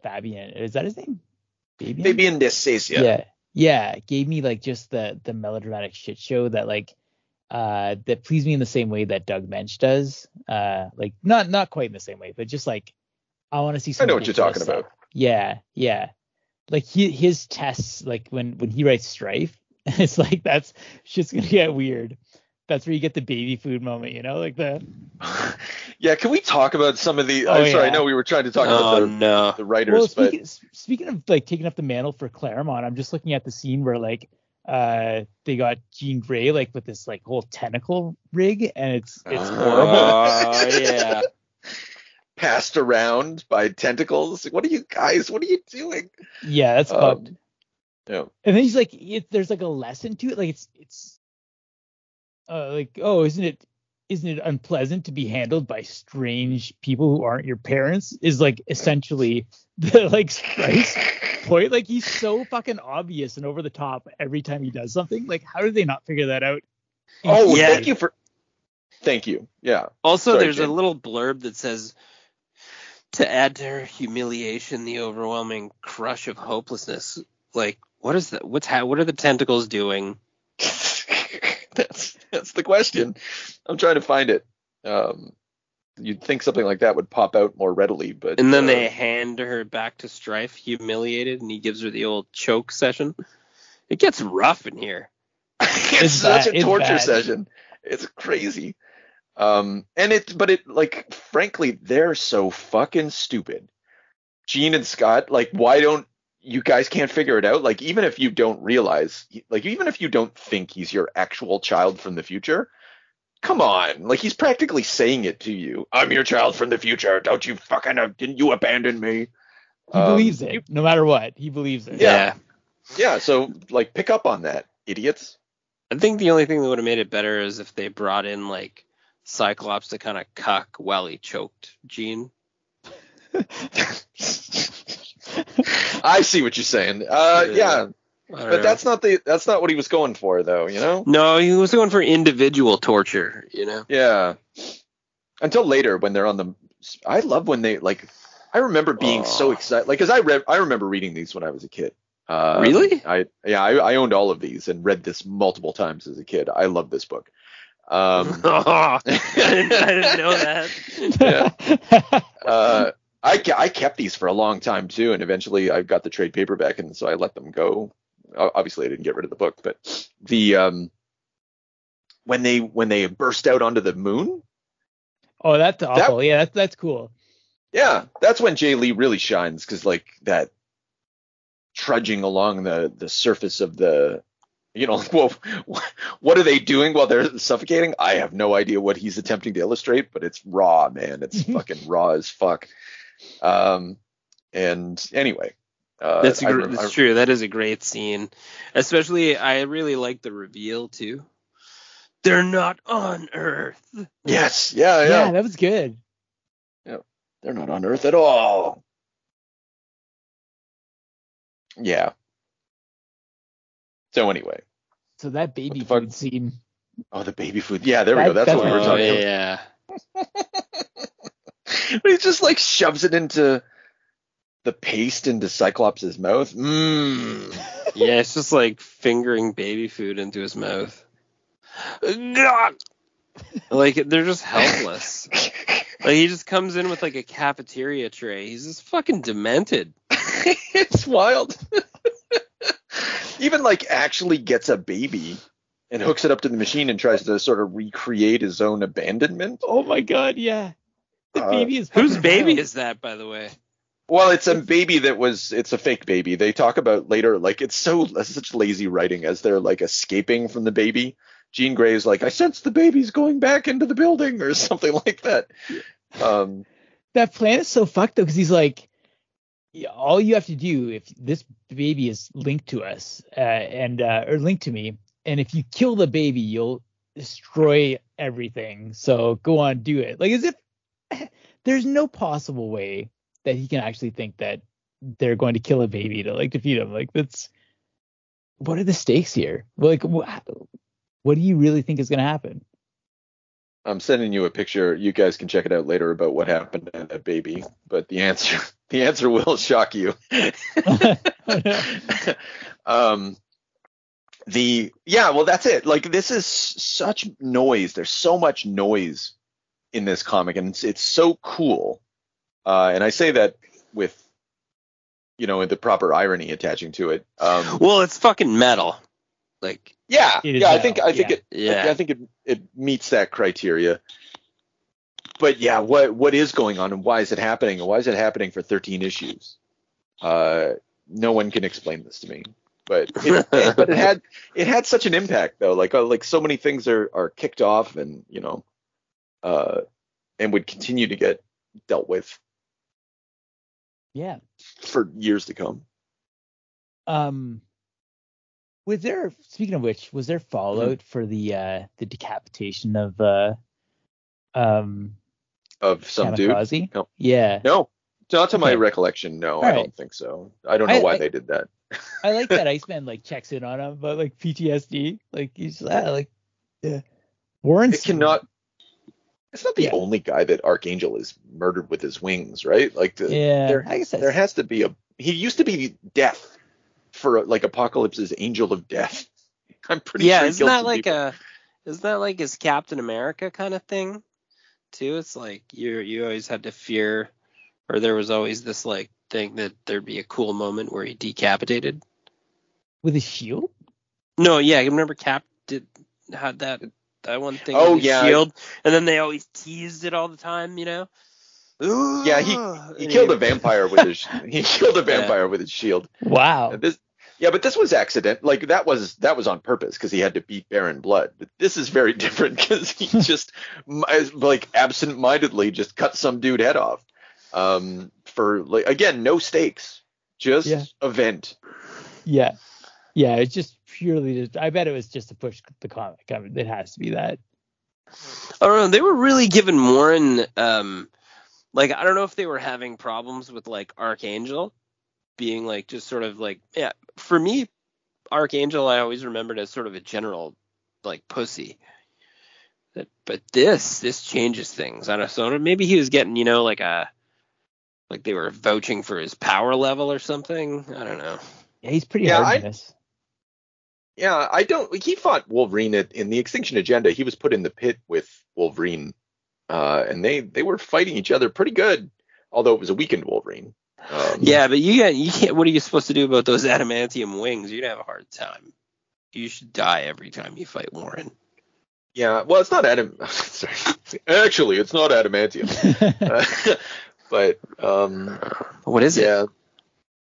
Fabian, is that his name? Fabian Descesia. Yeah, gave me like just the melodramatic shit show that like that pleased me in the same way that Doug Mensch does. Like not quite in the same way, but just like I want to see some. I know what you're talking about. Yeah. Like his tests, like when he writes Strife, it's like that's shit's gonna get weird. That's where you get the baby food moment, you know, like the. Yeah, can we talk about some of the? I'm sorry, I know we were trying to talk about the writers, well, speaking of like taking up the mantle for Claremont, I'm just looking at the scene where like they got Jean Grey like with this like whole tentacle rig, and it's horrible. Oh yeah. Passed around by tentacles. What are you doing? Yeah, that's fucked. Yeah. And then he's like, there's like a lesson to it. Like it's like, oh, isn't it unpleasant to be handled by strange people who aren't your parents? Is like essentially the like Stripe's point. Like he's so fucking obvious and over the top every time he does something. Like how did they not figure that out? Oh yeah. Thank you. Yeah. Also, there's a little blurb that says, to add to her humiliation, the overwhelming crush of hopelessness. Like, what is that? What are the tentacles doing? That's the question. I'm trying to find it. You'd think something like that would pop out more readily, but. And then they hand her back to Strife, humiliated, and he gives her the old choke session. It gets rough in here. It's such a torture session. It's crazy. Like, frankly, they're so fucking stupid. Jean and Scott, like, why don't you guys can't figure it out? Like, even if you don't realize, like, even if you don't think he's your actual child from the future, come on. Like, he's practically saying it to you. I'm your child from the future. Don't you fucking, didn't you abandon me? He believes it. No matter what, he believes it. Yeah. Yeah. So, like, pick up on that, idiots. I think the only thing that would have made it better is if they brought in, like, Cyclops to kind of cuck while he choked Jean. I see what you're saying. Yeah. But that's not what he was going for, though, you know? No, he was going for individual torture, you know? Yeah. Until later when they're on the... I love when they, like... I remember being so excited. Like, because I remember reading these when I was a kid. Really? I owned all of these and read this multiple times as a kid. I love this book. I didn't know that. Yeah. I kept these for a long time too, and eventually I got the trade paperback, and so I let them go. Obviously, I didn't get rid of the book, but the when they burst out onto the moon. Oh, that's awful. Yeah, that's cool. Yeah, that's when Jay Lee really shines, because like that trudging along the surface of the. You know, well, what are they doing while they're suffocating? I have no idea what he's attempting to illustrate, but it's raw, man. It's fucking raw as fuck. And anyway, that's true. That is a great scene. Especially, I really like the reveal too. They're not on Earth. Yes. Yeah. That was good. Yeah. They're not on Earth at all. Yeah. So anyway. So that baby food scene. Oh, the baby food. Yeah, there we go. That's what we were talking about. Yeah. He just like shoves it into the paste into Cyclops' mouth. Yeah, it's just like fingering baby food into his mouth. God! Like, they're just helpless. Like, he just comes in with like a cafeteria tray. He's just fucking demented. It's wild. Even like actually gets a baby and hooks it up to the machine and tries to sort of recreate his own abandonment. Oh my god, yeah. The baby is whose fucking baby wild. is that, by the way? Well, it's a baby it's a fake baby. They talk about later, like, it's such lazy writing as they're like escaping from the baby. Jean Grey's like, I sense the baby's going back into the building or something like that. That plan is so fucked though, because he's like, yeah, all you have to do if this baby is linked to us or linked to me, and if you kill the baby, you'll destroy everything. So go on, do it. Like, as if there's no possible way that he can actually think that they're going to kill a baby to like defeat him. Like, what are the stakes here? Like, what do you really think is going to happen? I'm sending you a picture. You guys can check it out later about what happened to that baby. But the answer will shock you. Well, that's it. Like, this is such noise. There's so much noise in this comic, and it's so cool. And I say that with, the proper irony attaching to it. Well, it's fucking metal. Like, I think it meets that criteria. But yeah, what is going on, and why is it happening? And why is it happening for 13 issues? No one can explain this to me. But it had such an impact though. Like so many things are kicked off and and would continue to get dealt with. Yeah. For years to come. Speaking of which, was there fallout for the decapitation of some Kamikaze? dude? No. Yeah. No. Not to my recollection, no. I don't think so. I don't know why they did that. I like that Iceman like checks in on him about like PTSD. Like, he's Warren's It's not the only guy that Archangel is murdered with his wings, right? Like, I guess there has to be he used to be Death for like Apocalypse's Angel of Death. I'm pretty sure. Isn't that like his Captain America kind of thing too? It's like you always had to fear, or there was always this like thing that there'd be a cool moment where he decapitated with his shield. No, yeah, I remember Cap had that one thing. Oh, with his shield, and then they always teased it all the time, Ooh, yeah, he killed a vampire with his with his shield. Wow. But this was accident. Like, that was on purpose because he had to beat Baron Blood. But this is very different because he just like absent-mindedly just cut some dude head off. For like, again, no stakes, just event. Yeah. Yeah, it's just purely I bet it was just to push the comic. I mean, it has to be that. I don't know. They were really giving Warren like, I don't know if they were having problems with like Archangel being like just sort of like, for me, Archangel I always remembered as sort of a general like pussy. But this changes things. I don't know. So maybe he was getting, like they were vouching for his power level or something. I don't know. Yeah, he's pretty hard in this. Yeah, he fought Wolverine in the X-tinction Agenda. He was put in the pit with Wolverine, and they were fighting each other pretty good, although it was a weakened Wolverine. But you can't. What are you supposed to do about those adamantium wings? You'd have a hard time. You should die every time you fight Warren. Yeah, well, it's not Sorry, actually, it's not adamantium. But what is it? Yeah.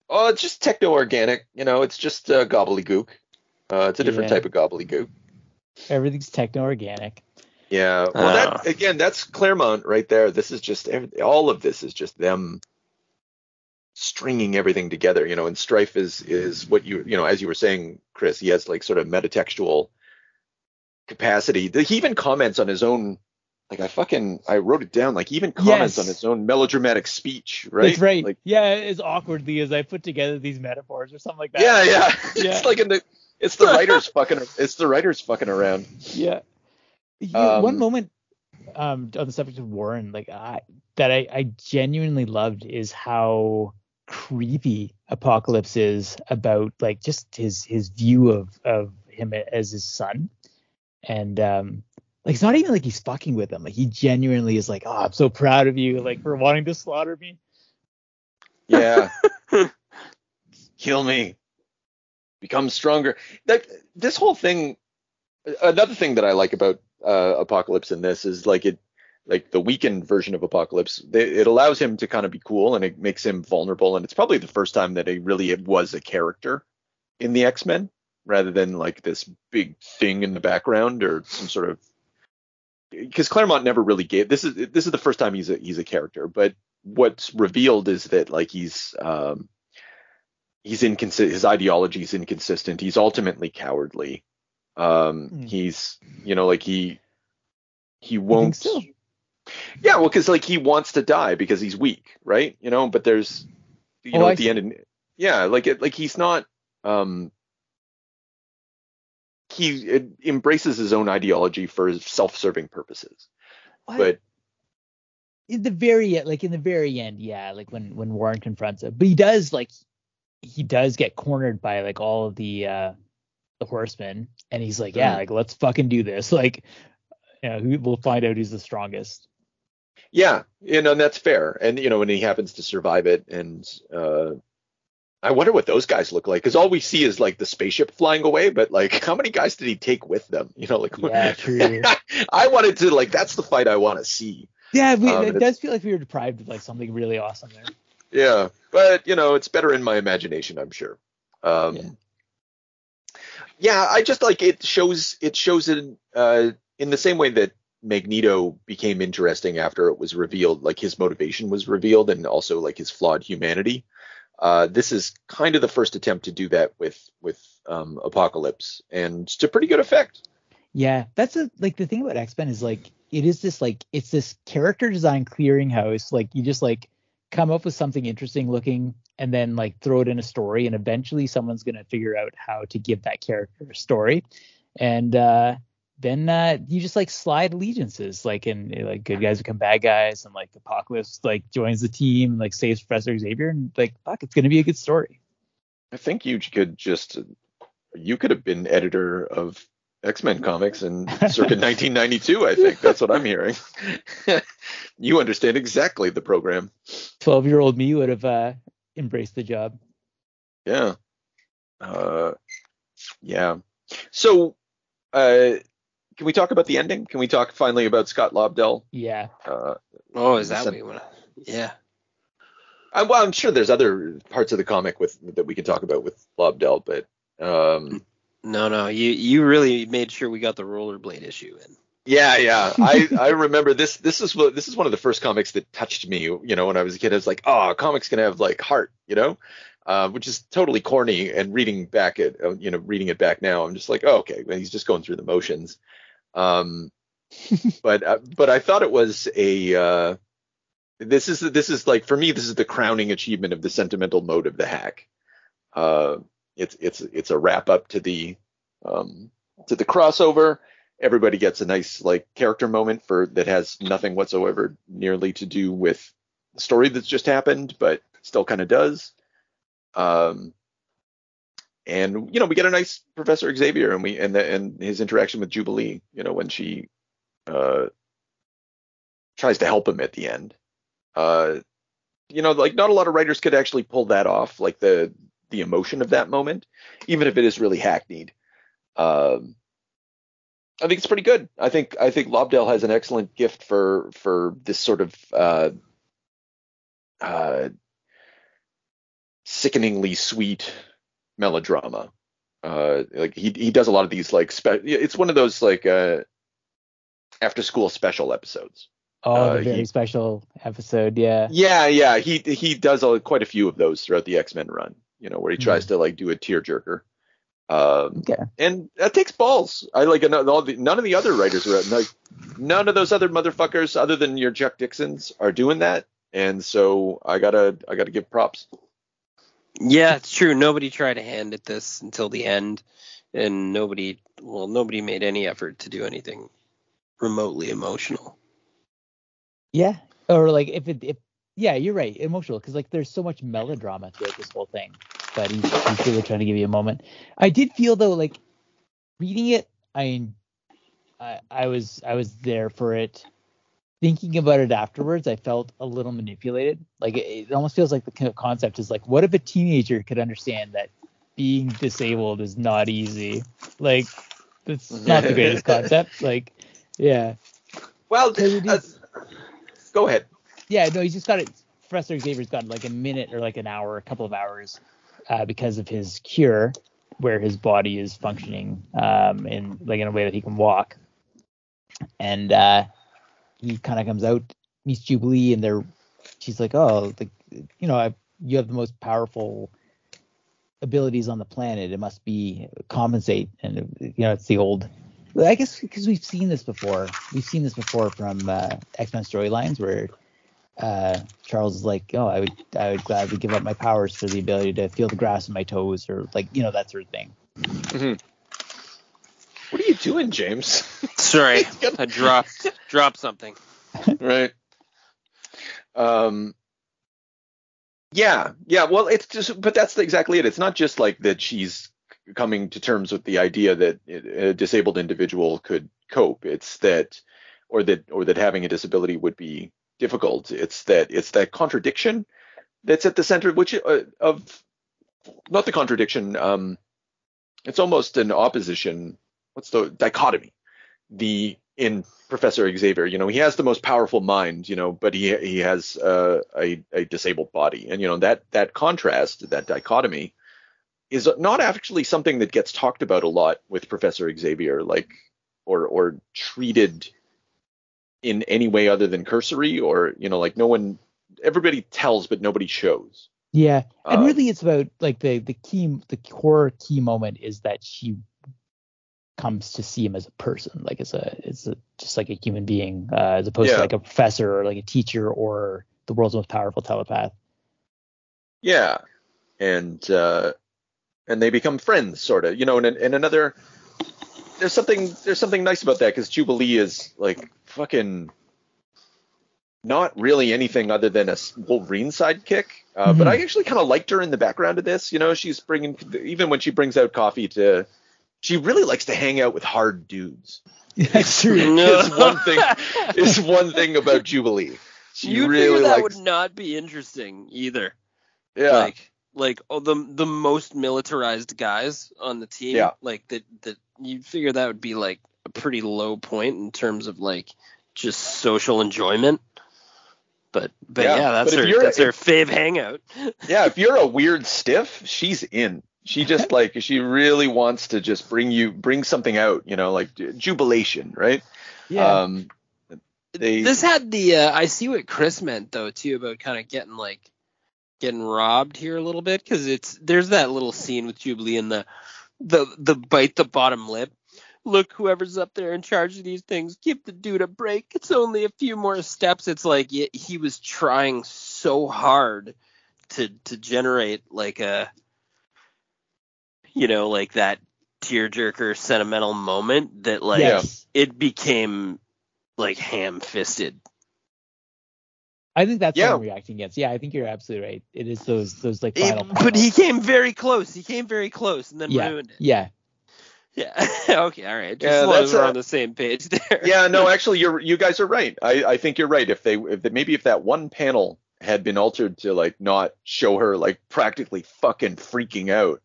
Oh, it's just techno-organic. It's just gobbledygook. It's a different type of gobbledygook. Everything's techno-organic. Yeah. Well, that's Claremont right there. This is just all of this is just them stringing everything together. And Strife is what as you were saying, Chris, he has like sort of metatextual capacity. He even comments on his own. Like, I wrote it down. Like, he even comments on his own melodramatic speach, right? That's right. Like, as awkwardly as I put together these metaphors or something like that. Yeah. It's like it's the writers fucking. It's the writers fucking around. Yeah. One moment on the subject of Warren, like that I genuinely loved is how creepy Apocalypse is about like just his view of him as his son. And like it's not even like he's fucking with him. Like he genuinely is like, oh, I'm so proud of you, like for wanting to slaughter me. Yeah. Kill me. Become stronger. This whole thing. Another thing that I like about Apocalypse in this is like the weakened version of Apocalypse. It allows him to kind of be cool, and it makes him vulnerable. And it's probably the first time that he really was a character in the X-Men, rather than like this big thing in the background or some sort of. Because Claremont never really gave. This is the first time he's a character, but what's revealed is that like he's inconsistent. His ideology is inconsistent. He's ultimately cowardly. He's like he won't. So? Yeah, well, because like he wants to die because he's weak, right? But there's at the end, he's not. He embraces his own ideology for self-serving purposes. But in the very end, yeah, like when Warren confronts him, but he does get cornered by like all of the horsemen, and he's like, yeah, like let's fucking do this. Like, we'll find out who's the strongest. Yeah, and that's fair. And when he happens to survive it, and I wonder what those guys look like, because all we see is like the spaceship flying away, but like how many guys did he take with them? Yeah, true. I wanted to that's the fight I want to see. Yeah, it does feel like we were deprived of like something really awesome there. Yeah, but it's better in my imagination, I'm sure. Yeah, I just like it shows it in the same way that Magneto became interesting after it was revealed, like his motivation was revealed, and also like his flawed humanity. This is kind of the first attempt to do that with Apocalypse, and to pretty good effect. Yeah, that's the thing about X-Men is like it is this like it's this character design clearinghouse. Like you just like come up with something interesting looking and then like throw it in a story, and eventually someone's gonna figure out how to give that character a story, and then you just like slide allegiances, like and like good guys become bad guys, and like Apocalypse like joins the team and like saves Professor Xavier, and like fuck, it's gonna be a good story. I think you could have been editor of X-Men comics in circa 1992. I think that's what I'm hearing. You understand exactly the program. 12-year-old me would have embraced the job. Yeah. Yeah. So, can we talk about the ending? Can we talk finally about Scott Lobdell? Yeah. Is that what you want to? Yeah. Well, I'm sure there's other parts of the comic that we can talk about with Lobdell, but No, you really made sure we got the rollerblade issue in. Yeah. I remember this. This is one of the first comics that touched me. When I was a kid, I was like, oh, comics can have like heart, which is totally corny. And reading it back now, I'm just like, oh, okay, well, he's just going through the motions. But I thought it was this is like, for me, this is the crowning achievement of the sentimental mode of the hack. It's a wrap up to the crossover. Everybody gets a nice like character moment that has nothing whatsoever nearly to do with the story that's just happened, but still kind of does. And we get a nice Professor Xavier, and his interaction with Jubilee, when she tries to help him at the end. Like not a lot of writers could actually pull that off, like the emotion of that moment, even if it is really hackneyed. I think it's pretty good. I think Lobdell has an excellent gift for this sort of sickeningly sweet melodrama. Like he does a lot of these like it's one of those like after school special episodes. Oh, the very special episode, yeah. Yeah. He does quite a few of those throughout the X-Men run. Where he tries to like do a tearjerker. Okay. And that takes balls. I like none of the other writers are like none of those other motherfuckers other than your Chuck Dixons are doing that, and so I gotta give props. Yeah, it's true. Nobody tried to hand at this until the end, and nobody made any effort to do anything remotely emotional. Yeah, or like if Yeah, you're right. Emotional, because like there's so much melodrama throughout this whole thing, but he's really trying to give you a moment. I did feel though, like reading it, I was there for it. Thinking about it afterwards, I felt a little manipulated. Like it almost feels like the concept is like, what if a teenager could understand that being disabled is not easy? Like that's not the greatest concept. Like, yeah. Well, go ahead. Yeah, no, he's just got it. Professor Xavier's got like a minute or like an hour, a couple of hours, because of his cure, where his body is functioning in a way that he can walk, and he kind of comes out, meets Jubilee, and she's like, oh, you have the most powerful abilities on the planet. It must be compensate, and it's the old. I guess because we've seen this before. We've seen this before from X-Men storylines where Charles is like, oh, I would gladly give up my powers for the ability to feel the grass in my toes, or like, that sort of thing. Mm-hmm. What are you doing, James? Sorry, I dropped something. Right. Yeah. Well, it's just, but that's exactly it. It's not just like that she's coming to terms with the idea that a disabled individual could cope. It's that, or that having a disability would be difficult. It's that contradiction that's at the center of not the contradiction. It's almost an opposition. What's the dichotomy? In Professor Xavier, he has the most powerful mind, but he has a disabled body, and that contrast, that dichotomy, is not actually something that gets talked about a lot with Professor Xavier, like or treated in any way other than cursory, or like everybody tells but nobody shows. Yeah, and really it's about like the core key moment is that she comes to see him as a person, like it's just like a human being, as opposed to like a professor or like a teacher or the world's most powerful telepath. Yeah, and they become friends, sort of, and another. There's something nice about that, because Jubilee is like fucking not really anything other than a Wolverine sidekick. But I actually kind of liked her in the background of this. She's bringing, even when she brings out coffee she really likes to hang out with hard dudes. That's true. Is one thing about Jubilee. You really that would not be interesting either. Yeah. Like the most militarized guys on the team. Yeah. Like that you'd figure that would be like a pretty low point in terms of like just social enjoyment. But that's her fave hangout. Yeah, if you're a weird stiff, she's in. She just she really wants to just bring something out, like jubilation, right? Yeah. This had the I see what Chris meant though too, about kind of getting robbed here a little bit, because there's that little scene with Jubilee and the bite the bottom lip. Look, whoever's up there in charge of these things, give the dude a break. It's only a few more steps. It's like he was trying so hard to generate like a, like that tearjerker sentimental moment that it became like ham-fisted. I think that's what I'm reacting against. Yeah, I think you're absolutely right. It is those like final. But he came very close. And then ruined it. Yeah. Yeah. Okay. All right. Just as long as we're on the same page there. Yeah. No. Actually, you guys are right. I think you're right. If that one panel had been altered to like not show her like practically fucking freaking out,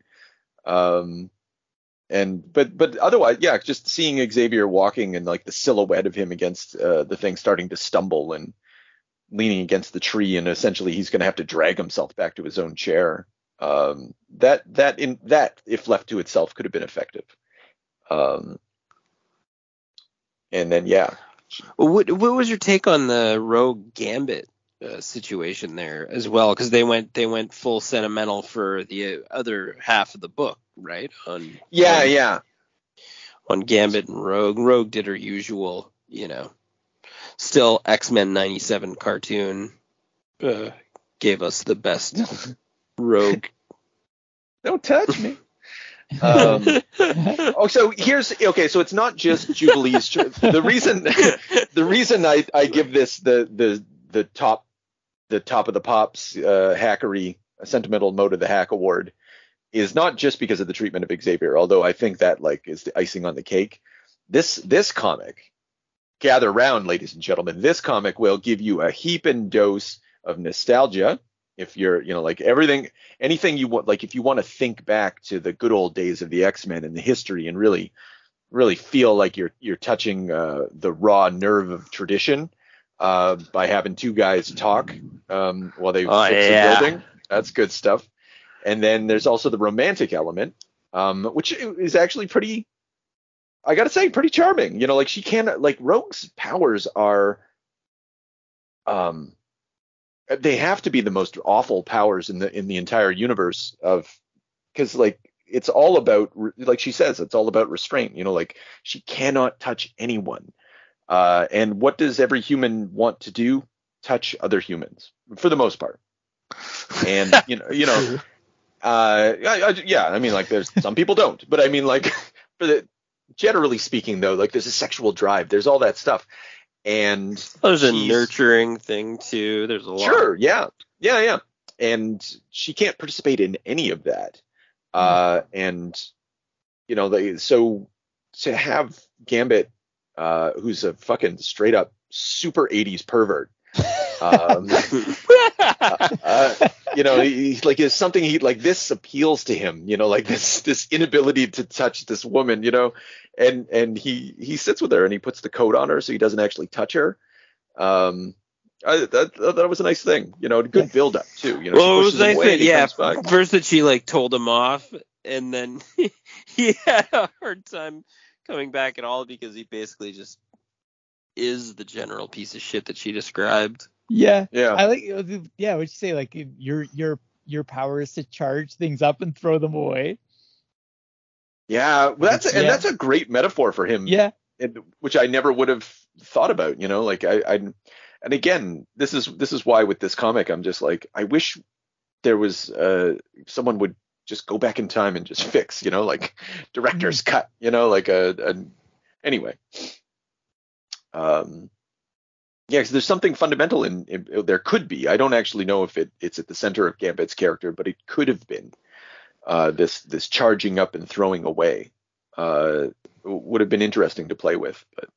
but otherwise, yeah, just seeing Xavier walking and like the silhouette of him against the thing starting to stumble and leaning against the tree, and essentially he's going to have to drag himself back to his own chair. That if left to itself could have been effective. And then what was your take on the Rogue Gambit situation there as well? Because they went full sentimental for the other half of the book, right? On Gambit and Rogue. Rogue did her usual, still X-Men 97 cartoon, gave us the best Rogue. Don't touch me. So so it's not just Jubilee's. The reason I give this the top the Top of the Pops hackery Sentimental Mode of the Hack award is not just because of the treatment of Xavier, although I think that like is the icing on the cake. This comic, gather round, ladies and gentlemen, this comic will give you a heaping dose of nostalgia. If you're, like anything you want, like if you want to think back to the good old days of the X-Men and the history and really, really feel like you're touching the raw nerve of tradition by having two guys talk while they fix a building. That's good stuff. And then there's also the romantic element, which is actually pretty, I gotta say, pretty charming. Like she can, like Rogue's powers are, they have to be the most awful powers in the entire universe because like it's all about, like she says, it's all about restraint. Like she cannot touch anyone. And what does every human want to do? Touch other humans for the most part. And I mean, like there's some people don't, but I mean, like generally speaking though, like there's a sexual drive, there's all that stuff. And there's a nurturing thing too. There's a lot. Sure, yeah. And she can't participate in any of that. And so to have Gambit, who's a fucking straight up super 80s pervert, like is something he like this appeals to him, like this inability to touch this woman, and he sits with her and he puts the coat on her so he doesn't actually touch her. That was a nice thing, a good build up too. Well, it was nice that first that she like told him off, and then he had a hard time coming back at all because he basically just is the general piece of shit that she described. Yeah. I like. Yeah, what'd you say? Like your power is to charge things up and throw them away. Yeah, well, that's a great metaphor for him. Yeah, which I never would have thought about. Like I and again, this is why with this comic I'm just like, I wish there was someone would just go back in time and just fix, like director's cut, like anyway. Yeah, because there's something fundamental in there could be. I don't actually know if it's at the center of Gambit's character, but it could have been this charging up and throwing away. Would have been interesting to play with, but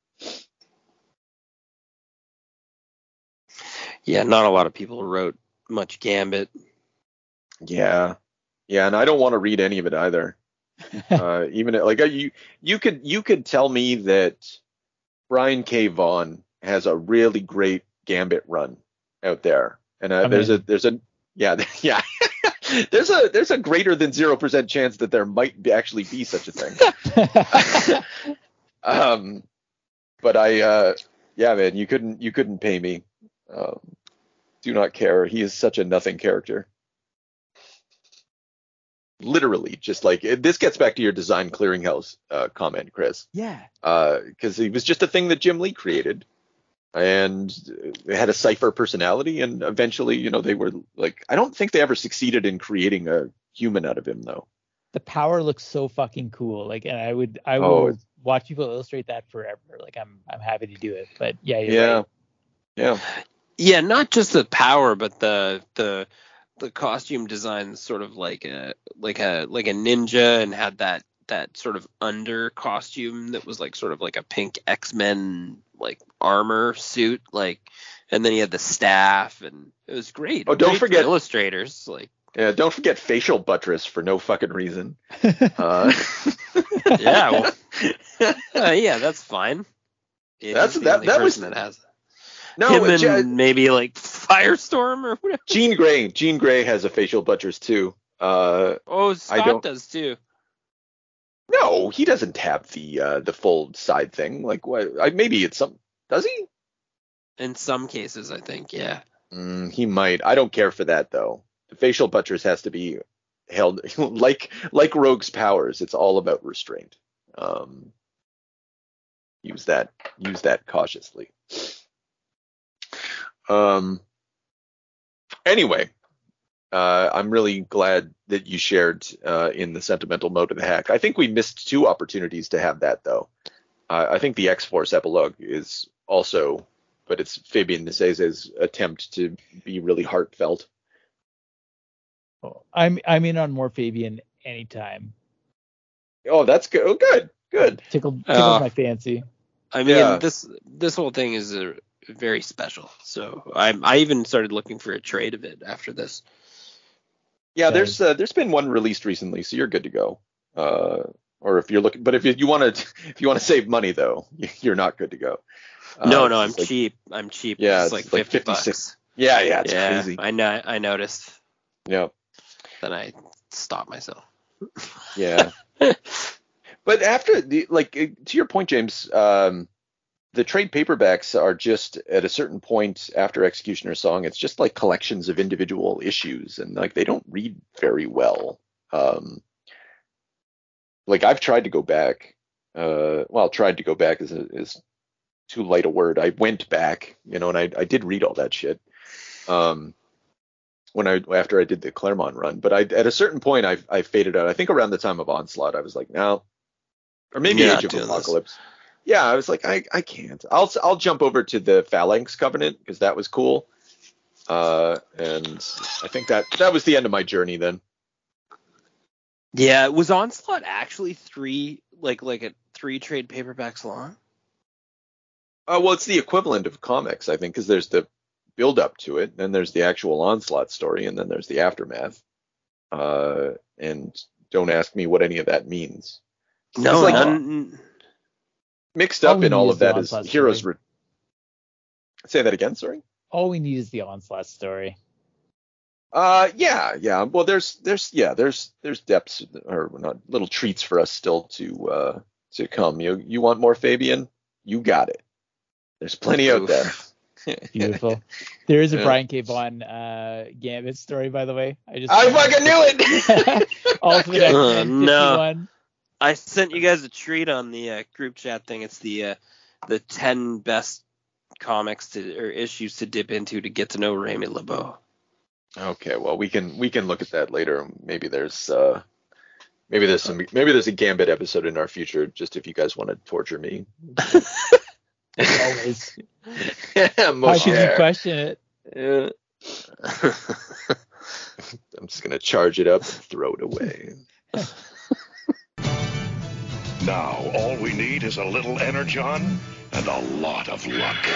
yeah, not a lot of people wrote much Gambit. Yeah, and I don't want to read any of it either. Even like you could tell me that Brian K. Vaughan has a really great Gambit run out there, and there's a there's a greater than 0% chance that there might actually be such a thing. But man, you couldn't pay me. Do not care. He is such a nothing character. Literally, just like this gets back to your design clearinghouse comment, Chris. Yeah. Because he was just a thing that Jim Lee created, and it had a cipher personality, and eventually, they were like, I don't think they ever succeeded in creating a human out of him, though. The power looks so fucking cool. Like, and I will watch people illustrate that forever. Like, I'm happy to do it. But yeah, you're right. Yeah, not just the power, but the costume design, sort of like a ninja, and had that sort of under costume that was like sort of like a pink X-Men like armor suit, like, and then he had the staff, and it was great. Oh, don't forget illustrators, like. Yeah, don't forget facial buttress for no fucking reason. Yeah, that's fine. That was that has. No, him and maybe like Firestorm or whatever. Jean Grey has a facial buttress too. Scott does too. No, he doesn't have the full side thing. Like, what? Maybe it's some. Does he? In some cases, I think, yeah. He might. I don't care for that though. The facial buttress has to be held like Rogue's powers. It's all about restraint. Use that cautiously. Anyway, I'm really glad that you shared in the sentimental mode of the hack. I think we missed two opportunities to have that, though. I think the X-Force epilogue is also but it's Fabian Niciez's attempt to be really heartfelt. I'm in on more Fabian anytime. Oh, that's good. Oh, good. Tickled my fancy. I mean, this whole thing is very special. So I even started looking for a trade of it after this. Yeah, there's been one released recently, so you're good to go. Or if you're looking, but if you want to save money though, you're not good to go. No, I'm cheap. I'm cheap. Yeah, it's like $50. Yeah, it's crazy. I noticed. Yeah. Then I stopped myself. Yeah. But after to your point, James, the trade paperbacks are just at a certain point after X-Cutioner's song, it's just like collections of individual issues, and like they don't read very well. Like I've tried to go back. Tried to go back is too light a word. I went back, and I did read all that shit. After I did the Claremont run, but at a certain point I faded out. I think around the time of Onslaught, I was like, no, or maybe Age of Apocalypse. This. Yeah, I was like, I can't. I'll jump over to the Phalanx Covenant because that was cool. And I think that was the end of my journey then. Yeah, was Onslaught actually three trade paperbacks long? Well, it's the equivalent of comics, I think, because there's the build up to it, then there's the actual Onslaught story, and then there's the aftermath. And don't ask me what any of that means. No, mixed up in all of that is Heroes. Say that again, sorry. All we need is the Onslaught story. Yeah. Well, there's depths or not little treats for us still to come. You want more Fabian? You got it. There's plenty out there. Beautiful. There is a Brian K. Vaughan Gambit story, by the way. I fucking knew it. Ultimate X-Men 51. I sent you guys a treat on the group chat thing. It's the 10 best comics or issues to dip into to get to know Remy LeBeau. Okay, well we can look at that later. Maybe there's a Gambit episode in our future, just if you guys want to torture me. As always. How could you question it? Yeah. I'm just gonna charge it up and throw it away. Now all we need is a little energon and a lot of luck.